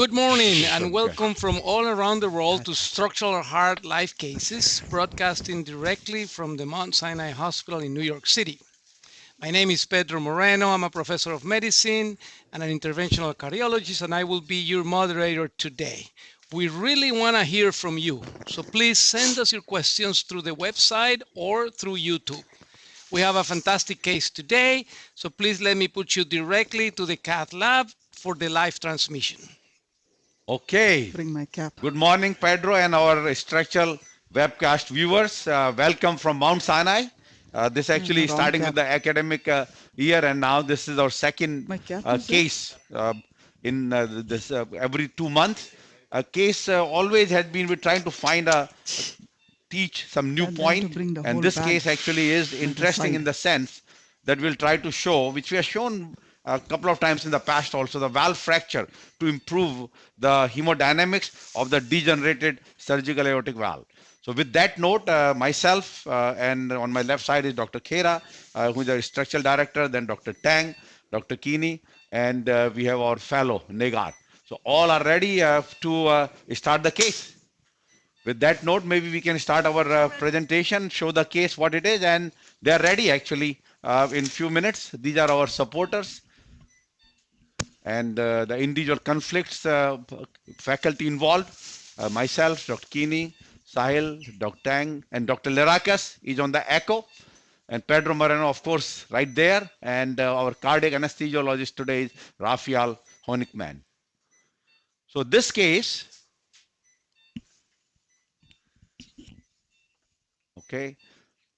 Good morning and welcome from all around the world to Structural Heart Live Cases, broadcasting directly from the Mount Sinai Hospital in New York City. My name is Pedro Moreno. I'm a professor of medicine and an interventional cardiologist, and I will be your moderator today. We really want to hear from you, so please send us your questions through the website or through YouTube. We have a fantastic case today, so please let me put you directly to the cath lab for the live transmission. Okay. Bring my cap. Good morning, Pedro, and our structural webcast viewers. Welcome from Mount Sinai. This actually wrong starting cap. with the academic year, and now this is our second My cap is there? case in this every 2 months. A case always had been we're trying to find teach some new Tell them to point, bring the and whole this bag case actually is to the interesting in side. the sense that we'll try to show, which we have shown a couple of times in the past also, the valve fracture to improve the hemodynamics of the degenerated surgical aortic valve. So with that note, myself and on my left side is Dr. Khera, who is the structural director, then Dr. Tang, Dr. Kini, and we have our fellow Negar. So all are ready to start the case. With that note, maybe we can start our presentation, show the case what it is, and they are ready actually in few minutes. These are our supporters and the individual conflicts, faculty involved, myself, Dr. Kini, Sahil, Dr. Tang, and Dr. Lerakas is on the echo, and Pedro Moreno, of course, right there, and our cardiac anesthesiologist today is Rafael Honigman. So this case, okay,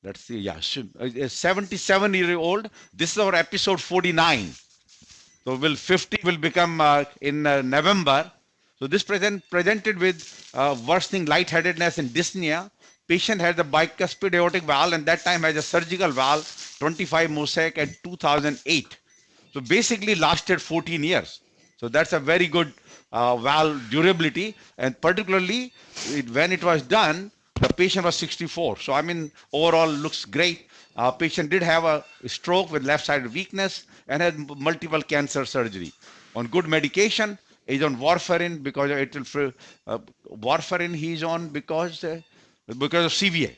let's see, yeah, 77-year-old. This is our episode 49. So 50 will become in November. So this presented with worsening lightheadedness and dyspnea. Patient had a bicuspid aortic valve, and that time has a surgical valve, 25 Mosaic at 2008. So basically lasted 14 years. So that's a very good valve durability, and particularly when it was done, the patient was 64. So I mean, overall looks great. Patient did have a stroke with left-sided weakness and had multiple cancer surgery. On good medication, he's on warfarin because it will. Warfarin he's on because of CVA,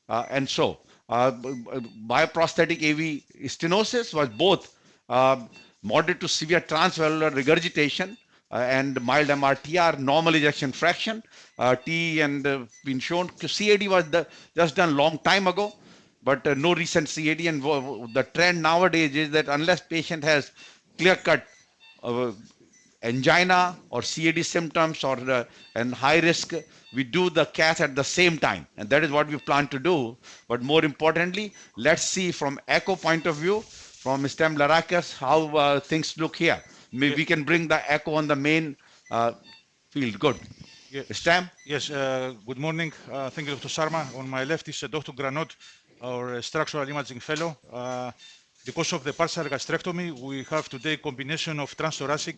and so bioprosthetic AV stenosis was both moderate to severe transfemoral regurgitation and mild MRTR, normal ejection fraction. T and been shown. CAD was just done long time ago, but no recent CAD. And the trend nowadays is that unless patient has clear-cut angina or CAD symptoms or and high risk, we do the cath at the same time, and that is what we plan to do. But more importantly, let's see from echo point of view, from Mr. Lerakas, how things look here. Maybe we can bring the echo on the main field. Good. Stam? Yes, good morning. Thank you, Dr. Sharma. On my left is Dr. Granot, our structural imaging fellow. Because of the partial gastrectomy, we have today a combination of transthoracic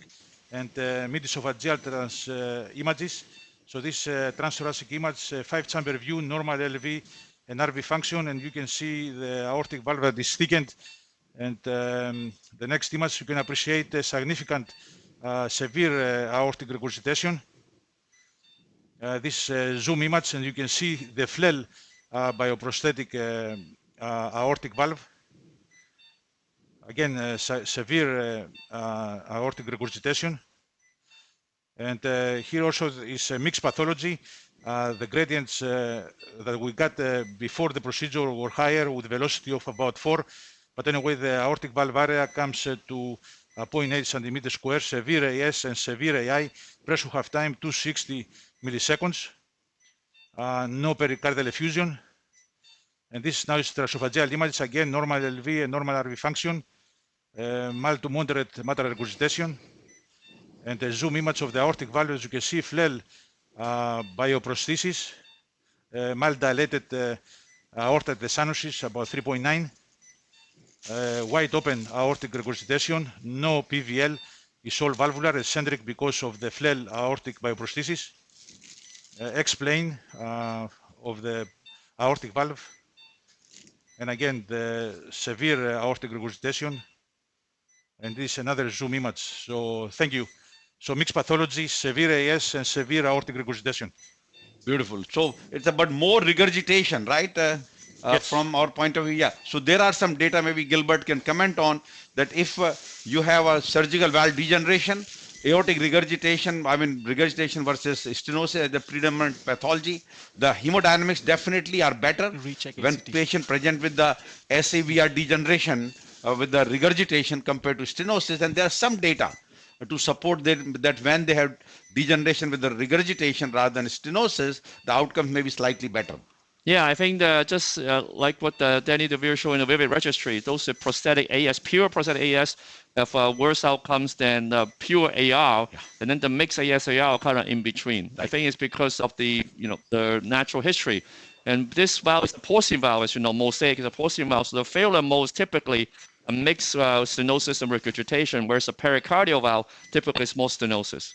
and mid-esophageal images. So this transthoracic image, 5-chamber view, normal LV and RV function, and you can see the aortic valve that is thickened. And the next image, you can appreciate a significant severe aortic regurgitation. This zoom image, and you can see the FLEL bioprosthetic aortic valve. Again, severe aortic regurgitation. And here also is a mixed pathology. The gradients that we got before the procedure were higher with velocity of about 4. But anyway, the aortic valve area comes to 0.8 centimeters square, severe AS and severe AI, pressure half time 260 milliseconds, no pericardial effusion. And this now is transesophageal image, again, normal LV and normal RV function, mild to moderate mitral regurgitation. And a zoom image of the aortic valve, as you can see, FLEL bioprosthesis, mild dilated aorta at the sinuses, about 3.9. Wide open aortic regurgitation, no PVL, is all valvular, eccentric because of the FLEL aortic bioprosthesis. X-plane of the aortic valve, and again the severe aortic regurgitation. And this is another zoom image. So thank you. So mixed pathology, severe AS and severe aortic regurgitation. Beautiful. So it's about more regurgitation, right? Yes. From our point of view, yeah. So there are some data, maybe Gilbert can comment on that. If you have a surgical valve degeneration, aortic regurgitation, I mean regurgitation versus stenosis as the predominant pathology, the hemodynamics definitely are better when patient present with the SAVR degeneration with the regurgitation compared to stenosis. And there are some data to support that when they have degeneration with the regurgitation rather than stenosis, the outcomes may be slightly better. Yeah, I think just like what Danny DeVere showed in the ViV registry, those prosthetic AS, pure prosthetic AS, have worse outcomes than pure AR, and then the mixed AS AR kind of in between. I think it's because of the the natural history, and this valve is a porcine valve, as you know. Mosaic is a porcine valve, so the failure modes typically a mixed stenosis and regurgitation, whereas a pericardial valve typically is more stenosis.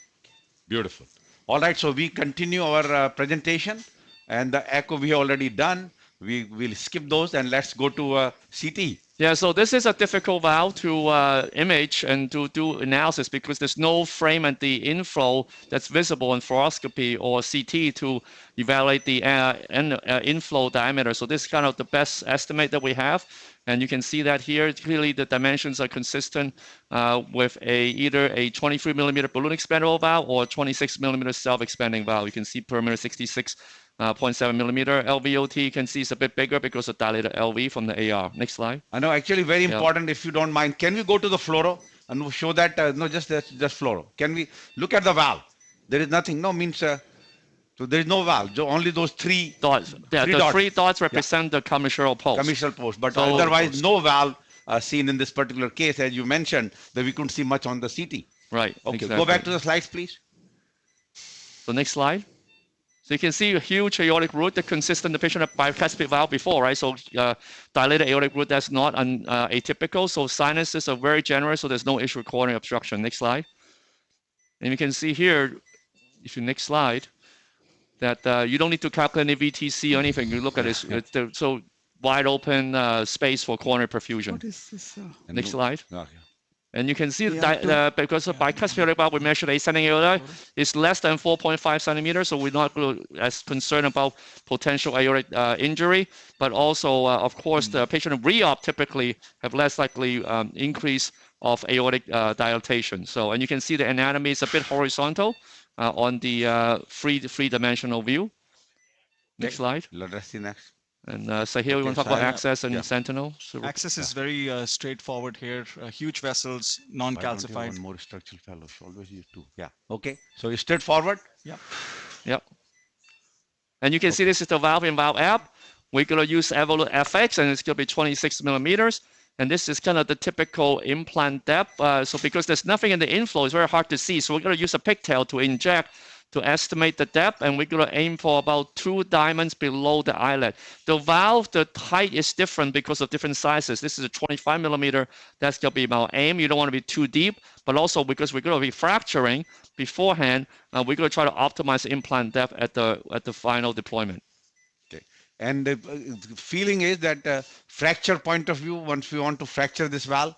Beautiful. All right, so we continue our presentation, and the echo we have already done. We will skip those and let's go to CT. Yeah, so this is a difficult valve to image and to do analysis because there's no frame at the inflow that's visible in fluoroscopy or CT to evaluate the inflow diameter. So this is kind of the best estimate that we have. And you can see that here, clearly the dimensions are consistent with either a 23mm balloon expandable valve or a 26mm self-expanding valve. You can see perimeter 66.7mm. LVOT you can see is a bit bigger because of dilated LV from the AR. Next slide. I know, actually very important, if you don't mind. Can we go to the fluoro and show that? No, just fluoro. Can we look at the valve? There is nothing. No, means so there is no valve. Only those three dots. Yeah, the three dots represent the commissural post. Commissural post, but otherwise no valve seen in this particular case, as you mentioned, that we couldn't see much on the CT. Right. Okay, exactly. Go back to the slides, please. So next slide. So you can see a huge aortic root that consists in the patient of bicuspid valve before, right? So dilated aortic root, that's not atypical. So sinuses are very generous, so there's no issue with coronary obstruction. Next slide. And you can see here, if you next slide, that you don't need to calculate any VTC or anything. You look at this, it's so wide open space for coronary perfusion. What is this? Next slide. Okay. And you can see because of bicuspid valve, we measured ascending aorta is less than 4.5 centimeters, so we're not as concerned about potential aortic injury. But also, of course, the patient re-op typically have less likely increase of aortic dilatation. So, and you can see the anatomy is a bit horizontal on the three-dimensional view. Next slide. Let us see next. And so here we want to talk about access and Sentinel. So access is very straightforward here. Huge vessels, non-calcified. One more structural fellow. Always use two. Yeah. Okay. So it's straightforward. Yeah. Yep. And you can see this is the valve in valve app. We're going to use Evolut FX, and it's going to be 26 millimeters. And this is kind of the typical implant depth. So because there's nothing in the inflow, it's very hard to see. So we're going to use a pigtail to inject to estimate the depth, and we're going to aim for about 2 diamonds below the eyelid. The valve, the height is different because of different sizes. This is a 25 millimeter. That's going to be our aim. You don't want to be too deep, but also because we're going to be fracturing beforehand, we're going to try to optimize the implant depth at the final deployment. Okay. And the feeling is that fracture point of view, once we want to fracture this valve,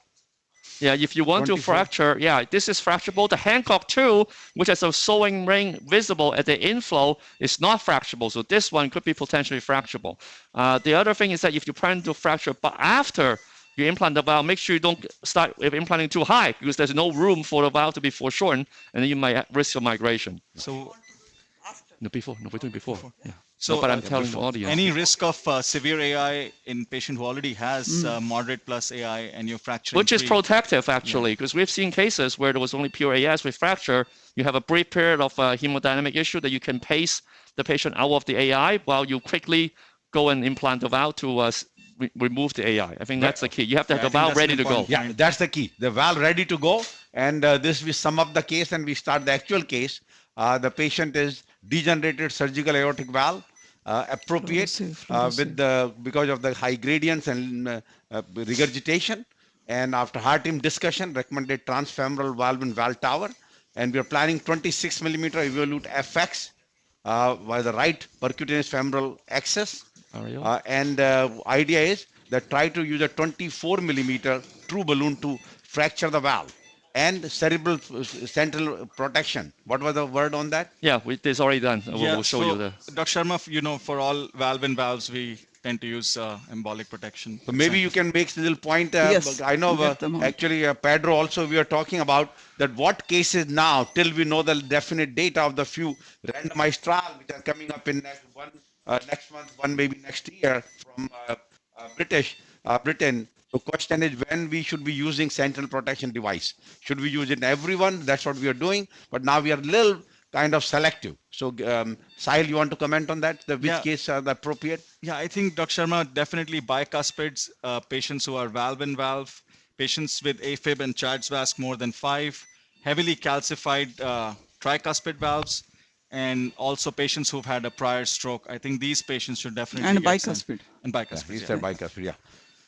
yeah, if you want 24. To fracture, yeah, this is fracturable. The Hancock 2, which has a sewing ring visible at the inflow, is not fracturable. So this one could be potentially fracturable. The other thing is that if you plan to fracture, but after you implant the valve, make sure you don't start with implanting too high because there's no room for the valve to be foreshortened, and then you might risk a migration. So, no, we're doing before. Yeah. So, no, but I'm telling the audience. Any risk of severe AI in patient who already has moderate plus AI and you're fracturing? Which is protective, actually, because we've seen cases where there was only pure AS with fracture. You have a brief period of hemodynamic issue that you can pace the patient out of the AI while you quickly go and implant the valve to remove the AI. I think that's the key. You have to have the valve ready to go. Yeah, that's the key. The valve ready to go. And this, we sum up the case and we start the actual case. The patient is degenerated surgical aortic valve, appropriate because of the high gradients and regurgitation. And after heart team discussion, recommended transfemoral valve in valve tower. And we are planning 26 millimeter Evolut FX by the right percutaneous femoral access. And idea is that try to use a 24 millimeter true balloon to fracture the valve and cerebral central protection. What was the word on that? Yeah, it's already done. We'll show you the. Dr. Sharma, for all valve and valves, we tend to use embolic protection. So maybe you can make a little point. Yes, I know get them on. actually Pedro also we are talking about that what cases now till we know the definite data of the few randomized trials which are coming up in next month, one maybe next year from Britain. So question is when we should be using sentinel protection device. Should we use it in everyone? That's what we are doing. But now we are a little kind of selective. So Sahil, you want to comment on that? Which case are the appropriate? Yeah, I think Dr. Sharma, definitely bicuspids, patients who are valve and valve, patients with AFib and Chard's vasc more than 5, heavily calcified tricuspid valves, and also patients who've had a prior stroke. I think these patients should definitely And get bicuspid. And bicuspid. He said bicuspid, yeah.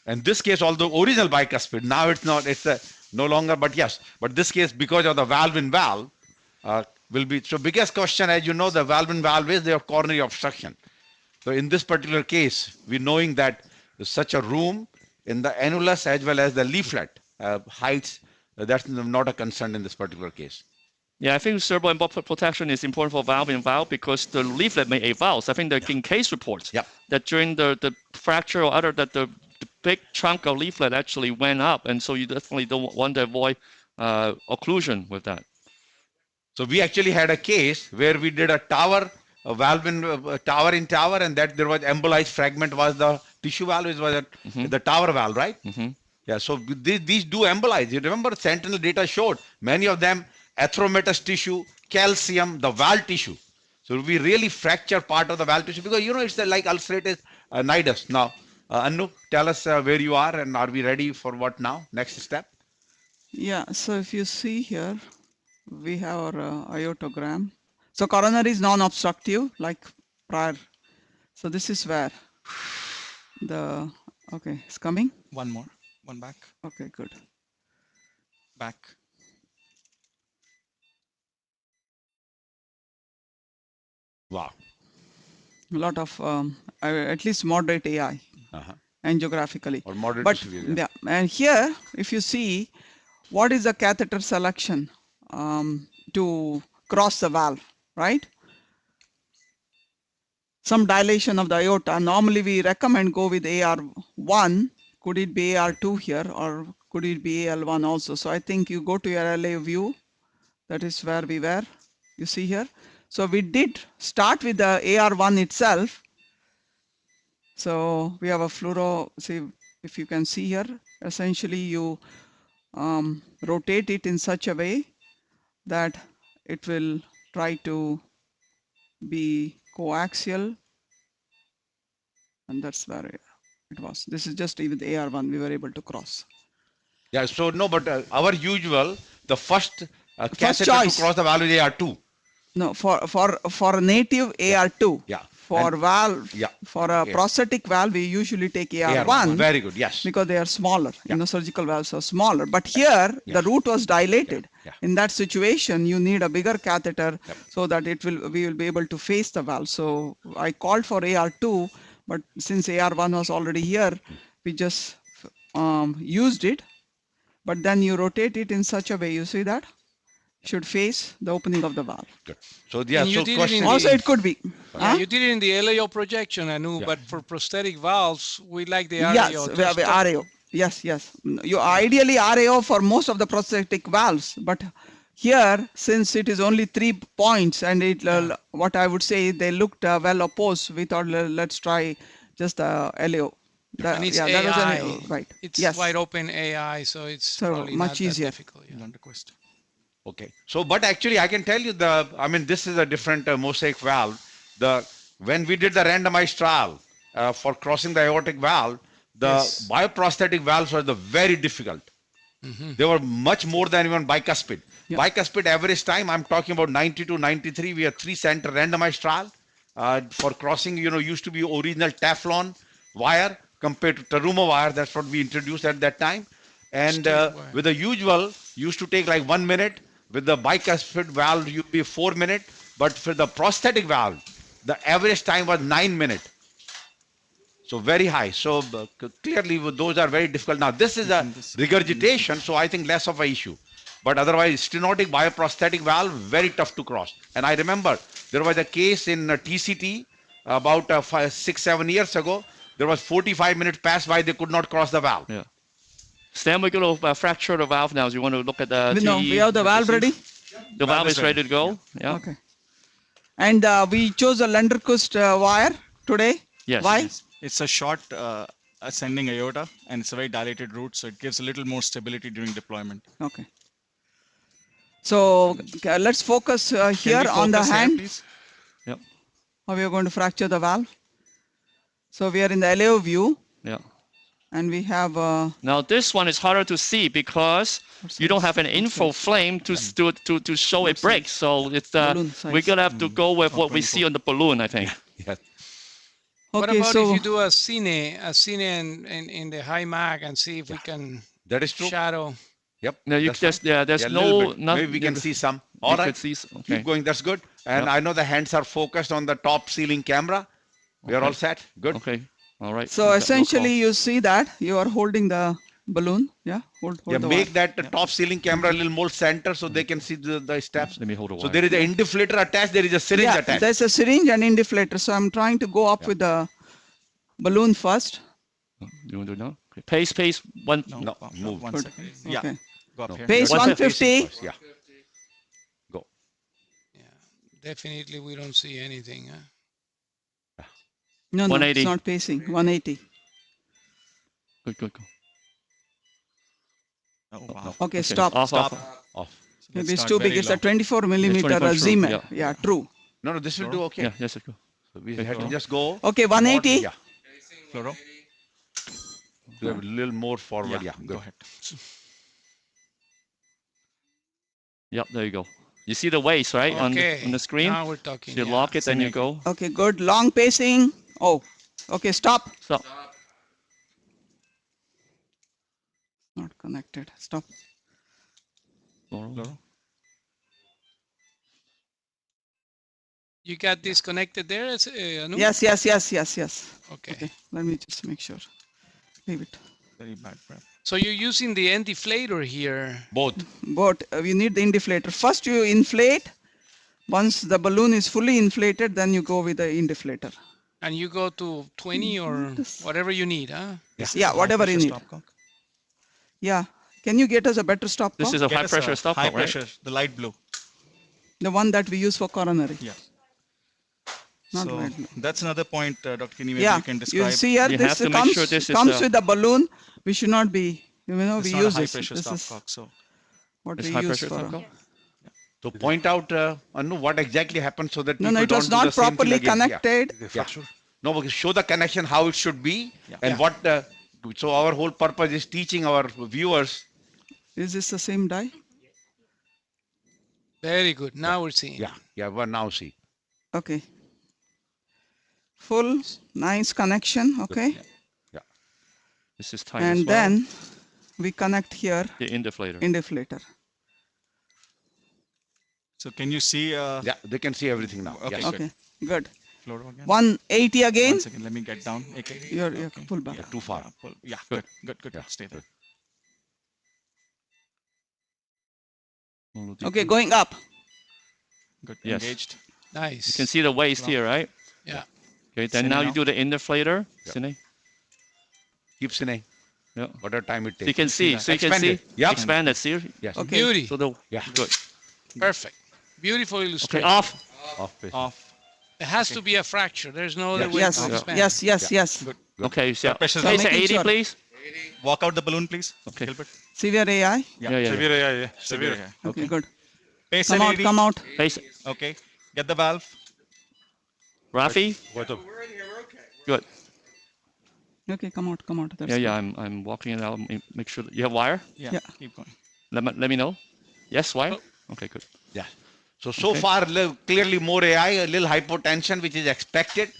And this case, although original bicuspid, now it's not, it's no longer, but yes. But this case, because of the valve in valve, will be, so biggest question, as you know, the valve in valve is their coronary obstruction. So in this particular case, we knowing that there's such a room in the annulus as well as the leaflet heights, that's not a concern in this particular case. Yeah, I think cerebral embolic protection is important for valve in valve because the leaflet may avulse. I think the in case reports that during the fracture or other that the big chunk of leaflet actually went up, and so you definitely don't want to avoid occlusion with that. So we actually had a case where we did a tower, a valve in tower in tower, and that there was embolized fragment was the tissue valve, it was the tower valve, right? Yeah, so these do embolize. You remember Sentinel data showed many of them atheromatous tissue, calcium, the valve tissue. So we really fracture part of the valve tissue because it's like ulcerated nidus. Now, Anu, tell us where you are and are we ready for what now? Next step? Yeah, so if you see here, we have our echocardiogram. So coronary is non-obstructive like prior. So this is where okay, it's coming. One more, one back. Okay, good. Back. Wow. A lot of, at least moderate AI, angiographically. Or moderate but, to severe, and here, if you see, what is the catheter selection to cross the valve, right? Some dilation of the aorta. Normally, we recommend go with AR1. Could it be AR2 here, or could it be AL1 also? So I think you go to your LA view. That is where we were. You see here. So we did start with the AR1 itself. So we have a fluoro, see if you can see here, essentially you rotate it in such a way that it will try to be coaxial, and that's where it was. This is just with AR1 we were able to cross. Yeah, so no, but our usual, the first catheter choice to cross the valve is AR2. No, for a native AR2. Yeah. For valve, yeah. For a prosthetic valve, we usually take AR1. AR1. Very good, yes. Because they are smaller. Surgical valves are smaller. But here, the root was dilated. In that situation, you need a bigger catheter so that we will be able to face the valve. So I called for AR2, but since AR1 was already here, we just used it. But then you rotate it in such a way, you see that? Should face the opening of the valve. Good. So yeah, so question also it could be. Yeah, you did it in the LAO projection, Anu, but for prosthetic valves, we like the RAO. Yes, we have RAO. Yes, yes. You ideally RAO for most of the prosthetic valves, but here, since it is only 3 points and it, what I would say, they looked well opposed, we thought let's try just LAO. And it's AI, right? It's wide open AI, so it's probably much not easier. That difficult. Not the question. Okay, so but actually I can tell you this is a different Mosaic valve. When we did the randomized trial for crossing the aortic valve, the bioprosthetic valves were very difficult. They were much more than even bicuspid. Bicuspid average time, I'm talking about 92, 93. We have 3-center randomized trial for crossing. Used to be original Teflon wire compared to Terumo wire. That's what we introduced at that time. And with the usual, used to take like 1 minute. With the bicuspid valve, you'd be 4 minutes. But for the prosthetic valve, the average time was 9 minutes. So very high. So clearly, those are very difficult. Now, this is a regurgitation, so I think less of an issue. But otherwise, stenotic bioprosthetic valve, very tough to cross. And I remember there was a case in TCT about 6-7 years ago. There was 45 minutes passed by, they could not cross the valve. Yeah. Stan, we're going to fracture the valve now. So you want to look at the No, we have the valve ready. The valve is ready to go. Yeah. Okay. And we chose a Lunderquist wire today. Yes. Why? It's a short ascending aorta, and it's a very dilated route, so it gives a little more stability during deployment. Okay. So let's focus here on the hand. Please? Yep. How we are going to fracture the valve. So we are in the LAO view. Yeah. And we have. Now this one is harder to see because you don't have an info flame to show it breaks. So it's we're gonna have to go with what we see on the balloon, I think. Yes. What Okay, about so if you do a cine in the high mag and see if we can That is true. shadow? Yep. No, you that's just fine. there's Yeah, a little no bit. Maybe we can see some. All right. Okay. Keep going. That's good. And Yep. I know the hands are focused on the top ceiling camera. We are all set. Good. Okay. All right. so essentially you see that you are holding the balloon. Yeah. Hold Yeah, the make wire. that top ceiling camera a little more center so they can see the steps. Let me hold the wire. So there is an indiflator attached. There is a syringe Yeah, attached. there's a syringe and indiflator. So I'm trying to go up with the balloon first. You want to do now? Okay. Pace. One. No, move. 1 Good. second. Yeah, Okay. go up here. Pace 150. First, yeah. Go. Yeah, definitely we don't see anything. Huh? No, no, 180. it's not pacing. 180. Good. Oh, wow. Okay, stop. Off. Stop. Off. Maybe it's start too big. very It's a low. 24 millimeter 24 true, Zemer. yeah. Yeah, true. No, this will do okay. Yeah. Yes. Go. So we have to just go. Okay, 180. Yeah. Fluoro? Do a little more forward. Yeah. Go ahead. Yep. There you go. You see the waist, right, on the screen? Now we're talking. You yeah. lock it, then you go. Okay, good. Long pacing. Oh, okay, stop. Stop. Not connected. Stop. Fluoro. You got disconnected there, Anu? Yes. Okay. Okay, let me just make sure. Leave it. Very bad prep. So you're using the end deflator here. Both. But we need the indiflator. First you inflate. Once the balloon is fully inflated, then you go with the indiflator. And you go to 20 or whatever you need, huh? Yeah, whatever you need. Stopcock. Yeah. Can you get us a better stop This cock? is a Get high us pressure a stop, High right? pressure, the light blue. The one that we use for coronary. Yeah. Not So light blue. that's another point, Dr. Kinney, maybe Yeah, you can you describe. see here, You this have to make comes, sure this is comes a- with the balloon. We should not be, It's we not use a high this. pressure This is stopcock, so what It's we high use pressure for. stop. So point out, Anu, what exactly happened so that No, people no, it was don't do not the same thing properly again. Yeah. connected. Yeah. No, because show the connection how it should be and Yeah. what. So our whole purpose is teaching our viewers. Is this the same die? Very good. Now we're seeing. Yeah. Well, now see. Okay. Full, nice connection. Okay. This is tight as And well. then we connect here The indiflator. indiflator. so can you see Yeah, they can see everything now. Okay, Yes. good. Okay, good. fluoro again? 180 again. 1 second, let me get down. Okay. You're pull back. Too far. Pull. Yeah, Good. good. Stay there. Okay, going up. Good. Yes. Engaged. Nice. You can see the waist here, right? Yeah. Okay, then Cine now you now. do the indiflator. Yeah. Cine. Keep cine. Yeah. Whatever time it So you takes. can see. So you can Expand see. it. Yep. Expand it. See? Yes. Okay. Beauty. So the Yeah. good. Perfect. Beautiful Okay, illustration. off. Off pace. Off. It has to be a fracture. There's no other way Yes, to expand. yes. Good. Okay, so pressure pace at making 80, sure. please. Walk out the balloon, please. Okay. Gilbert. Severe AI. Yeah. Severe. Yeah. Okay, good. Pace Come at out, 80. come out. Pace. Okay. Get the valve. Rafi. What up? Good. Okay, come out. That's Yeah. good. I'm walking it out. Make sure that you have wire. Yeah. Yeah. Keep going. Let me know. Yes, wire. Okay, good. Yeah. So far, clearly more AI, a little hypotension, which is expected.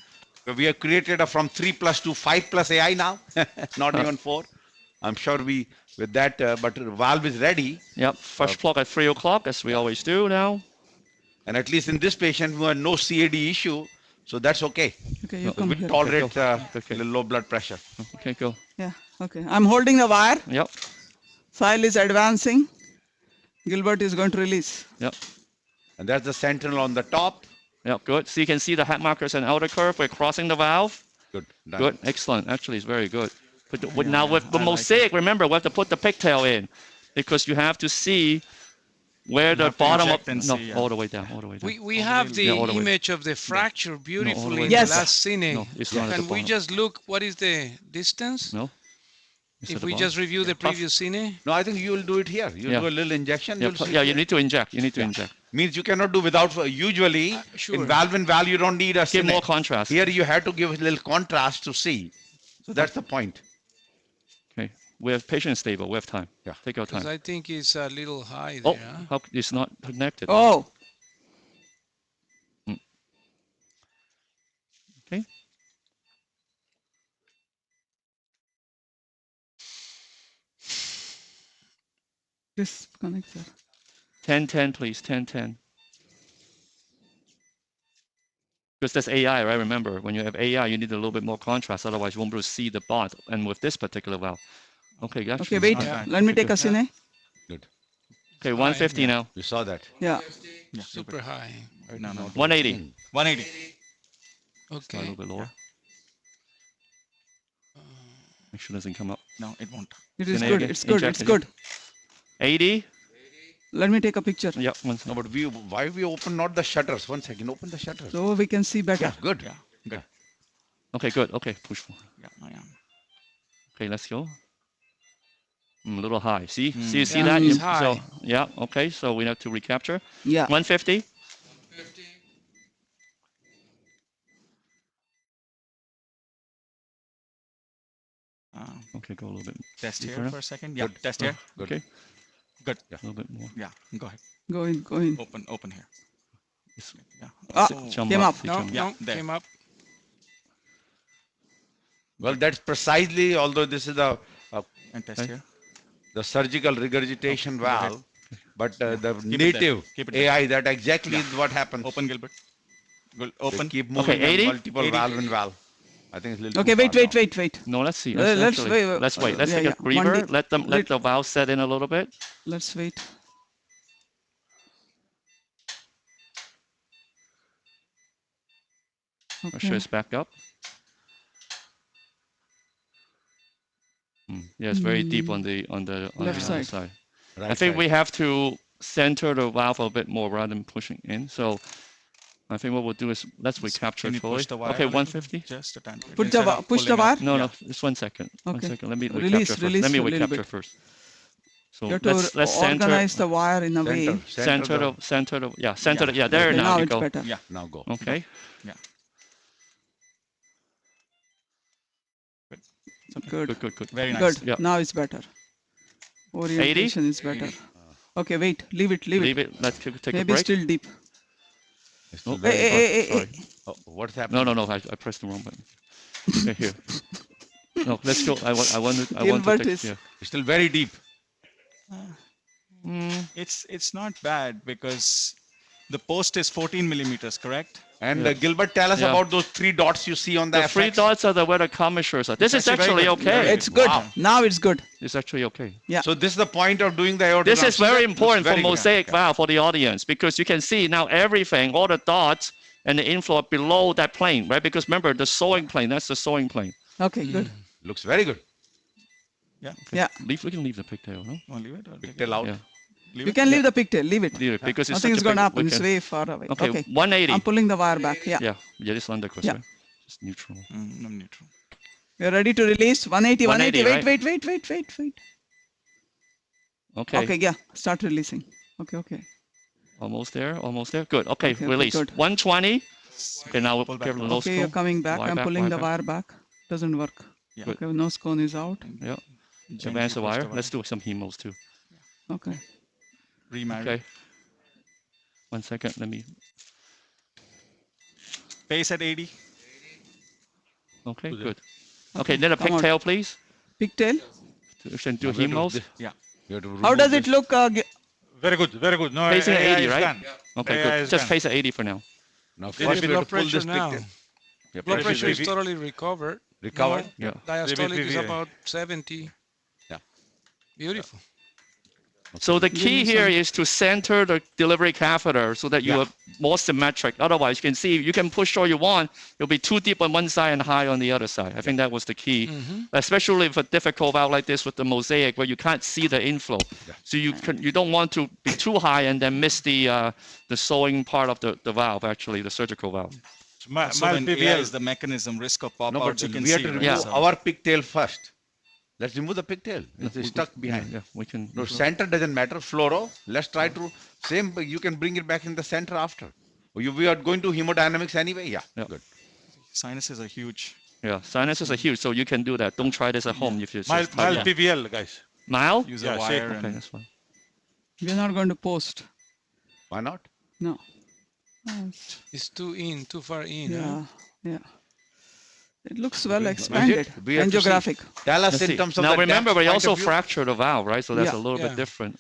We have created from 3+ to 5+ AI now, not even 4. I'm sure with that, but valve is ready. Yep. First plug at 3 o'clock, as we always do now. And at least in this patient, who had no CAD issue, so that's okay. Okay, you come We here. tolerate Okay. a little low blood pressure. Okay, go. Yeah, okay. I'm holding the wire. Yep. File is advancing. Gilbert is going to release. Yep. And that's the sentinel on the top. Yep. Good. So you can see the head markers and outer curve. We're crossing the valve. Good. Done. Good. Excellent. Actually, it's very good. Now with the Mosaic, remember, we have to put the pigtail in because you have to see where the bottom of all the way down, all the way down. We have the all the way. image of the fracture beautifully in Yes. the last cine. No, it's not at the Can we bottom. just look what is the distance? No. It's at If the we bottom. just review the previous cine? No, I think you will do it here. You'll Yeah. do a little injection. You'll see Yeah, you here. need to inject. You need to inject. Means you cannot do without. Usually, Sure. in valve and valve, you don't need a Give cine. more contrast. Here, you have to give a little contrast to see. So that's the point. Okay. We have patient stable. We have time. Yeah. Take your Because time. I think it's a little high Oh, there. Huh? how, it's not connected. Oh, Okay. disconnect, sir. 10-10, please. 10-10. Because that's AI, right? Remember, when you have AI, you need a little bit more contrast. Otherwise, you won't be able to see the bond. And with this particular valve. Okay, actually, Okay, it's wait. not Yeah. bad. Let me take a cine. Good. Okay, 150 now. You saw that. Yeah. Yeah, Super high. No, no. 180. 180. A Okay. little bit lower. Make sure it doesn't come up. No, it won't. It is Cine good. again. It's good. Inject It's it. good. 80. Let me take a picture Yep. No, but why we open not the shutters? 1 second. Open the shutters. so we can see better. Good. Yeah, good. Okay, good. Okay, push forward. Yeah, I am. Okay, let's go. A little high. See? Mm. See Yeah, that? it's So, high. yeah, okay. So we have to recapture. Yeah. 150. Okay, go a little bit. Test Deeper here now? for a second. Yeah, Good. test here. Good. Okay, Good. a little bit more. Yeah, go ahead. Go in. Go in. Open here. This- Yeah. Ah, Oh, Jump came up. See, No, jump Yeah, no, there. came up. Well, that's precisely, although this is and test Okay. here. the surgical regurgitation go ahead. valve, but the Keep it there. native Keep it there. AI, that exactly is what happens. Open, Gilbert. Good. They Open. keep moving 80? multiple 80. valve and valve. I think it's a little Okay, too wait, far wait, down. wait, wait. No, let's see. Let's Let's wait. Let's wait. Let's Yeah, take a yeah. One breather. day- Let let- the valve set in a little bit. Let's wait. Make sure Okay. it's back up. Yeah, it's very deep on the Left other side. Right I think side. we have to center the valve a bit more rather than pushing in. So I think what we'll do is let's recapture Can you it fully. push the wire Okay, a little? 150. Just a tiny bit. Push the Instead wi- of push the pulling wire? up. No, Yeah. no, just 1 second. 1 Okay. second. Let me Release, recapture first. release Let me a little recapture bit. first. So You have to let's center organize the wire in a way. center the yeah, center the, yeah, there Okay, now now you it's go. better. Yeah. Now go. Okay. Good. Good. Very nice. Good. Yeah. Now it's better. Orientation is better. Okay, wait. Leave it. Leave it. Leave it. Let's take a Maybe break. still deep. It's still Oh, very Hey, far. hey, hey, Sorry. hey. Oh, what's happening? No. I pressed the wrong button. Okay, here. No, let's go. I want to Gilbert take, is- yeah. It's still very deep. It's not bad because the post is 14 millimeters, correct? And Yeah. Gilbert, tell us Yeah. about those 3 dots you see on the The three FX. dots are where the commissures are. This is actually actually very good. okay. It's good. Wow. Now it's good. It's actually okay. Yeah. So this is the point of doing the aortic. This is very important for very good. Mosaic valve for the audience because you can see now everything, all the dots and the inflow are below that plane, right? Because remember the sewing plane, that's the sewing plane. Okay, good. Looks very good. Yeah. We can leave the pigtail, no? Want to leave it? Or take Pigtail it? out. Yeah. Leave You it? can leave the picture. Leave it. Leave it because it's Nothing such is a going to big- happen. we It's can- way far away. Okay, Okay. 180. I'm pulling the wire back. Yeah. Yeah, just under Yeah. right? Just neutral. I'm neutral. We're ready to release. 180, 180. 180, Wait. Okay. Okay, yeah. Start releasing. Okay. Almost there. Good. Okay, Okay, release. good. 120. Okay, now Pull we'll back give the now. low Okay, you're screw. coming back. Wire I'm back, pulling wire the back. wire back. Doesn't work. Yeah. Good. Okay, no scone is out. Yeah. Gently Advance the push wire. Let's do some hemos too. Okay. Remarry. Okay. 1 second. Let me. Pace at 80. Okay, good. Okay, then a come on. pigtail, please. Pigtail. You should do Now we have to- hemos. Yeah. you have to How remove does this. it look? Very good, very good. No, Facing at AI 80, is right? done. Okay, AI good. is Just done. face at 80 for now. Now What first is we blood have to pull pressure this now? pigtail. Yeah, Blood pressure pressure is is totally recovered. recovered. Yeah. Diastolic is Yeah. about 70. Yeah. Beautiful. So the key here is to center the delivery catheter so that you are more symmetric. Otherwise, you can see you can push all you want. It'll be too deep on one side and high on the other side. I think that was the key, especially for difficult valve like this with the Mosaic where you can't see the inflow. So you don't want to be too high and then miss the sewing part of the valve, actually, the surgical valve. So when AI is the mechanism, risk of pop-outs, you can we have see, to right? remove So our pigtail first. Let's remove the pigtail. It's stuck behind. Yeah, we can. No, center doesn't matter. Fluoro. Let's try to same. You can bring it back in the center after. We are going to hemodynamics anyway. Yeah. Good. sinuses are huge. Yeah, sinuses are huge, so you can do that. Don't try this at home if you Mild PVL, guys. Mild? Use a wire Okay, and that's fine. We're not going to post. Why not? No. It's too far in. Yeah, Huh? yeah. It looks well expanded. Angiographic. Tell us Let's in see. terms of now the remember, depth we point also of view. fractured the valve, right? So that's Yeah. a little bit Yeah. different.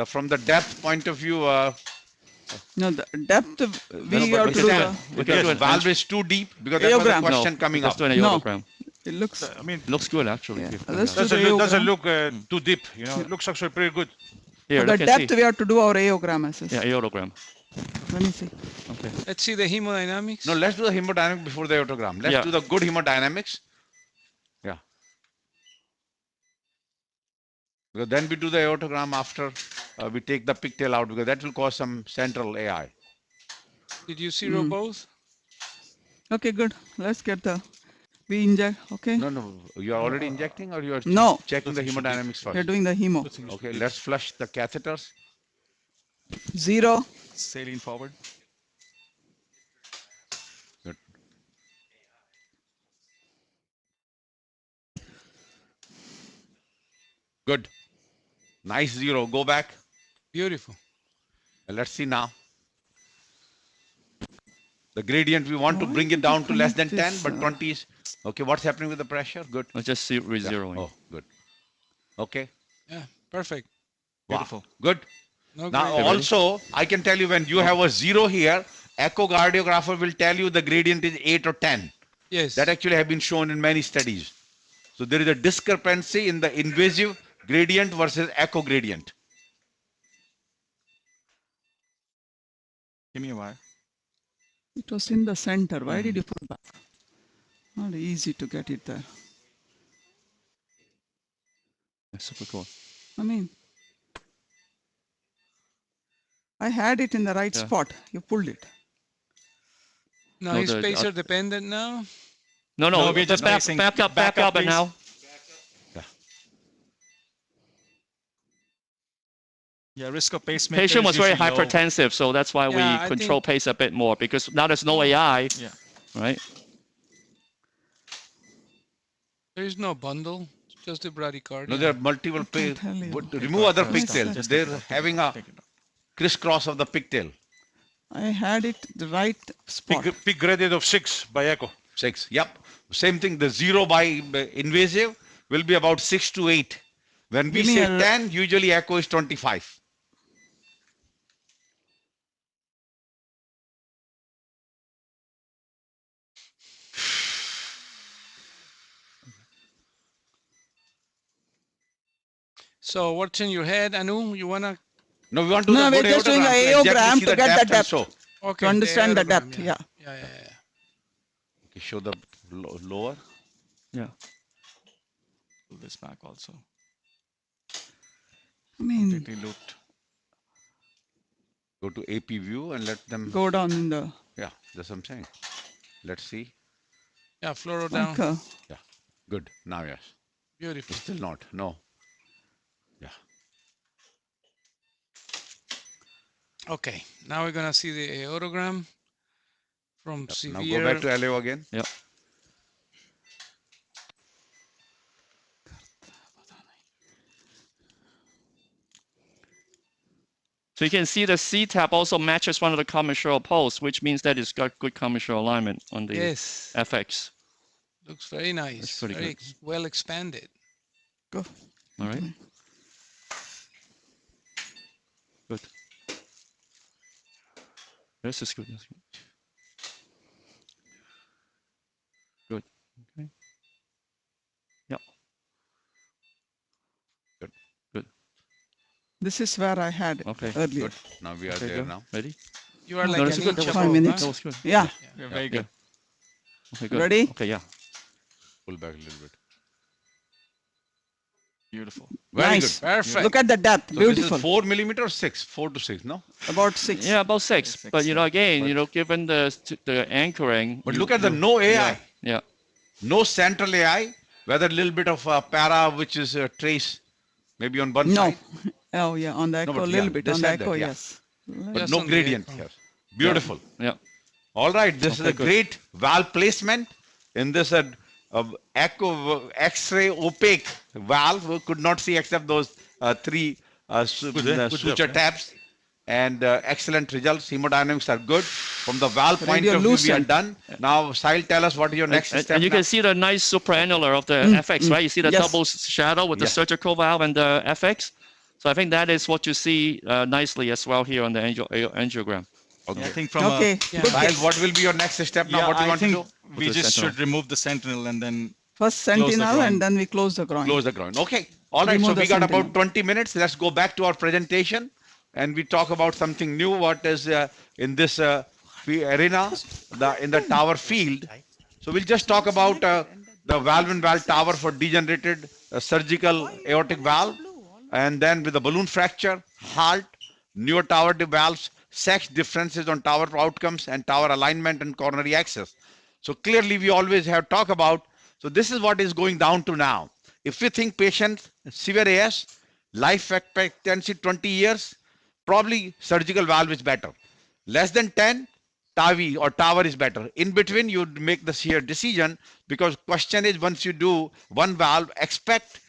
From the depth point of view, No, the depth we but have we to do can- the, We can do because an valve is too deep, because that was the Aortogram. question coming let's up. do an No. aortogram. it looks, I mean, Looks good, actually. Yeah. If you Let's come do down. the doesn't aortogram. look too deep. You know, it looks actually pretty good. Here, for the look and depth see. we have to do our aogram assess. Yeah, aortogram. Let me see. Okay. Let's see the hemodynamics. No, let's do the hemodynamics before the aortogram. Let's Yeah. do the good hemodynamics. Yeah. Because then we do the aortogram after we take the pigtail out, because that will cause some central AI. Did you zero both? Okay, good. Let's get the, we inject, okay? No, you are already injecting, or you are No. checking the hemodynamics We're first? doing the hemo. Okay, let's flush the catheters. 0. Saline forward. Good. Good. Nice 0. Go back. Beautiful. Let's see now. The gradient, we want to bring it down to less than 10, but 20 is... Okay, what's happening with the pressure? Good. Let's just see re-zeroing. Oh, good. Okay. Yeah, perfect. Wow. Beautiful. Good. No Now, gradient. also, I can tell you when you have a 0 here, echocardiographer will tell you the gradient is 8 or 10. Yes. That actually have been shown in many studies. So there is a discrepancy in the invasive gradient versus echo gradient. Give me a wire. It was in the center. Why did you put back? Not easy to get it there. Yeah, super cool. I mean, I had it in the right Yeah. spot. You pulled it. Now No, he's the- spacer dependent now. No, No, we're just just placing- back up, back up, and please. now. Yeah, risk of pacemaker. Patient is was very usually low. hypertensive, so that's why Yeah, we I control think- pace a bit more, because now there's no AI, Yeah. right? There is no bundle, just the bradycardia. No, there are multiple can't tell you. remove other Just pigtails. just They're take it off. having a Take it off. crisscross of the pigtail. I had it the right spot. Peak gradient of 6 by echo. 6. Yep. Same thing. The 0 by invasive will be about 6 to 8. When we Give me say a- 10, usually echo is 25. So what's in your head, Anu? You wanna No, we want to do No, the we're good just doing aortogram a to exactly aorgram see to get the and depth. so. okay To understand the aortogram, depth, yeah. Yeah. Okay, show the lower. Yeah. Pull this back also. I mean, Completely looped. Go to AP view and let them. go down in the, Yeah, that's what I'm saying. Let's see. Yeah, fluoro down. like, Yeah, good. Now, yes. Beautiful. Still not. No. Yeah. Okay, now we're gonna see the aortogram from Now severe. go back to LO again. Yeah. So you can see the C-tab also matches one of the commissural posts, which means that it's got good commissural alignment on the Yes, FX. looks very nice. That's pretty Very good. well expanded. go. All right. Good. This is good. That's good. Good. Okay. Yep. Good. Good. This is where I had Okay, earlier. Good. Now we are Okay, there go. now. Ready? You are No, like that's an good. That inch was 5 above, minutes. That was good. Yeah. You're very Yeah. good. Okay, good. Ready? Okay, yeah. Pull back a little bit. Beautiful. Very Nice. good. Perfect. Look at the depth. So Beautiful. this is 4 millimeter or 6? 4 to 6, no? About 6. Yeah, about 6. Six, But you know, yeah. again, you But- know, given the anchoring. But you- look at the you- no AI. Yeah. No central AI, whether a little bit of para, which is a trace, maybe on one No. side, Oh, yeah. On the echo, but a little yeah, bit. they On the said that, echo, yeah. yes. but Just no on the gradient echo. here. Beautiful. Yeah. All right, this is Okay, a good. great valve placement in this echo X-ray opaque valve. We could not see except those three suture tabs, and excellent results. Hemodynamics are good. From the valve point of view, we are Radiolucent. done. Now, Sahil, tell us what is your next And step you now? can see the nice supraannular of the FX, right? You see the Yes. double shadow with the Yes. surgical valve and the FX. So I think that is what you see nicely as well here on the angiogram. Okay. I think from Okay. Yeah. Good Sahil, guess. what will be your next step now? yeah, What do you I want to think do? we the just sentinel. should remove the sentinel and then First Close the sentinel groin. and then we close the groin. Close the ground. Okay. All right. Remove So the we got sentinel. about 20 minutes. Let's go back to our presentation and we talk about something new. What is in this arena, in the TAVR field. So we'll just talk about the valve-in-valve TAVR for degenerated surgical aortic valve, and then with the balloon fracture, heart, newer TAVR valves, sex differences on TAVR outcomes, and TAVR alignment and coronary access. So clearly we always have talk about, so this is what is going down to now. If we think patient severe AS, life expectancy 20 years, probably surgical valve is better. Less than 10, TAVI or TAVR is better. In between, you make the sheer decision, because question is, once you do one valve, expect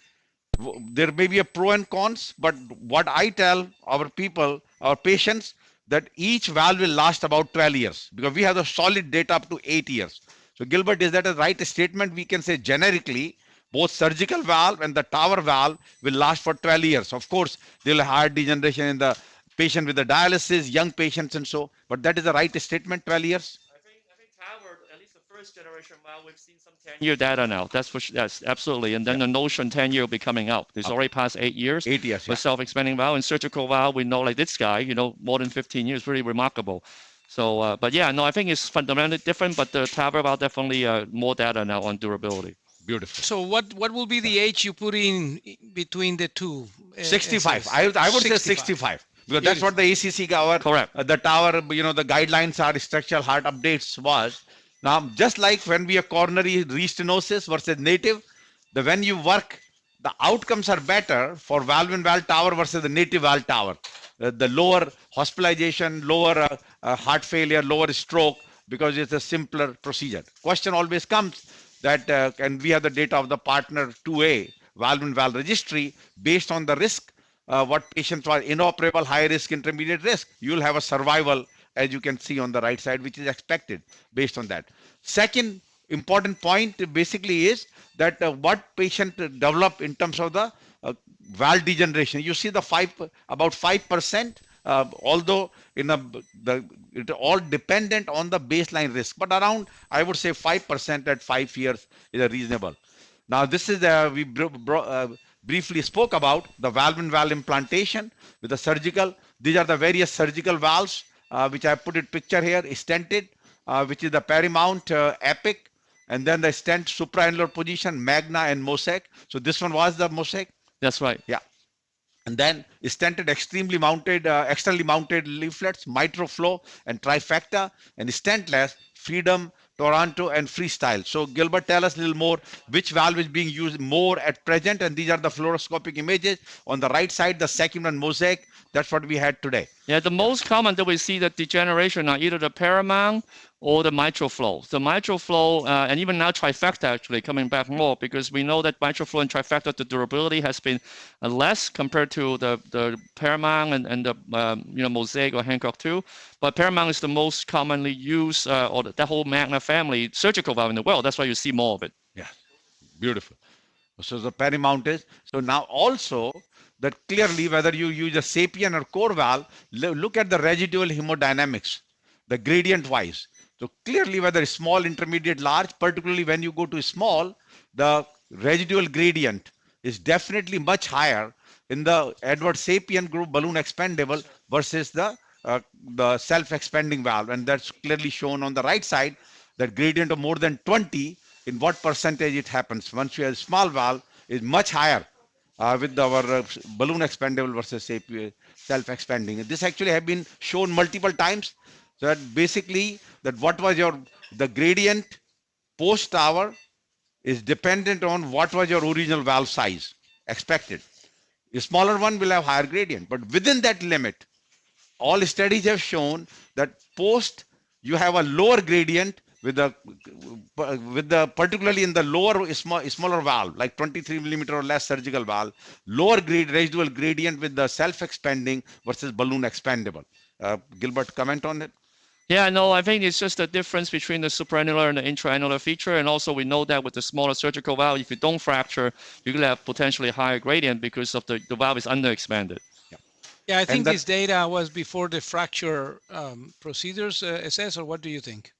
there may be a pro and cons, but what I tell our people, our patients, that each valve will last about 12 years because we have the solid data up to 8 years. So Gilbert, is that a right statement? We can say generically, both surgical valve and the TAVR valve will last for 12 years. Of course, there will have heart degeneration in the patient with the dialysis, young patients and so, but that is the right statement, 12 years? I think TAVR, at least the first generation valve, we've seen some 10-year data now. That's for yes, absolutely. And then the Notion 10-year will be coming out. It's already past 8 years. 8 years, yeah. With self-expanding valve and surgical valve, we know like this guy, you know, more than 15 years, really remarkable. So, but yeah, no, I think it's fundamentally different, but the TAVR valve definitely more data now on durability. Beautiful. So what will be the age you put in between the two? 65. I would say 65. Because that's what the ACC our Correct. The TAVR, you know, the guidelines are structural heart updates was. Now, just like when we have coronary restenosis versus native, when you work, the outcomes are better for valve-in-valve TAVR versus the native valve TAVR. The lower hospitalization, lower heart failure, lower stroke, because it's a simpler procedure. Question always comes that, and we have the data of the partner 2A valve-in-valve registry based on the risk. What patients are inoperable, high risk, intermediate risk, you will have a survival, as you can see on the right side, which is expected based on that. Second important point basically is that what patient develop in terms of the valve degeneration. You see about 5%, although it all dependent on the baseline risk, but around, I would say 5% at 5 years is a reasonable. Now this is we briefly spoke about the valve-in-valve implantation with the surgical. These are the various surgical valves, which I put it picture here, stented, which is the Paramount, Epic, and then the stent supraannular position, Magna and Mosaic. So this one was the Mosaic. That's right. Yeah. And then stented extremely mounted, externally mounted leaflets, MitroFlow and Trifecta, and stentless, Freedom, Toronto, and Freestyle. So Gilbert, tell us a little more, which valve is being used more at present, and these are the fluoroscopic images. On the right side, the second one, Mosaic, that's what we had today. Yeah, the most common that we see the degeneration are either the Paramount or the MitroFlow. The MitroFlow, and even now Trifecta actually coming back more, because we know that MitroFlow and Trifecta, the durability has been less compared to the Paramount and the Mosaic or Hancock 2. But Paramount is the most commonly used, or the whole Magna family surgical valve in the world. That's why you see more of it. Yeah, beautiful. So the Paramount is, so now also that clearly whether you use a Sapien or core valve, look at the residual hemodynamics, the gradient wise. So clearly whether it's small, intermediate, large, particularly when you go to small, the residual gradient is definitely much higher in the Edward sapien group, balloon expandable versus the self-expanding valve, and that's clearly shown on the right side. That gradient of more than 20, in what percentage it happens once you have a small valve is much higher with our balloon expandable versus self-expanding. This actually have been shown multiple times. So that basically that what was the gradient post TAVR is dependent on what was your original valve size expected. A smaller one will have higher gradient, but within that limit, all studies have shown that post you have a lower gradient with the particularly in the lower smaller valve like 23mm or less surgical valve, lower residual gradient with the self-expanding versus balloon expandable. Gilbert, comment on it? Yeah, no, I think it's just the difference between the supraannular and the intraannular feature. And also we know that with the smaller surgical valve, if you don't fracture, you will have potentially higher gradient because of the valve is underexpanded. Yeah, I think this data was before the fracture procedures, SS, or what do you think?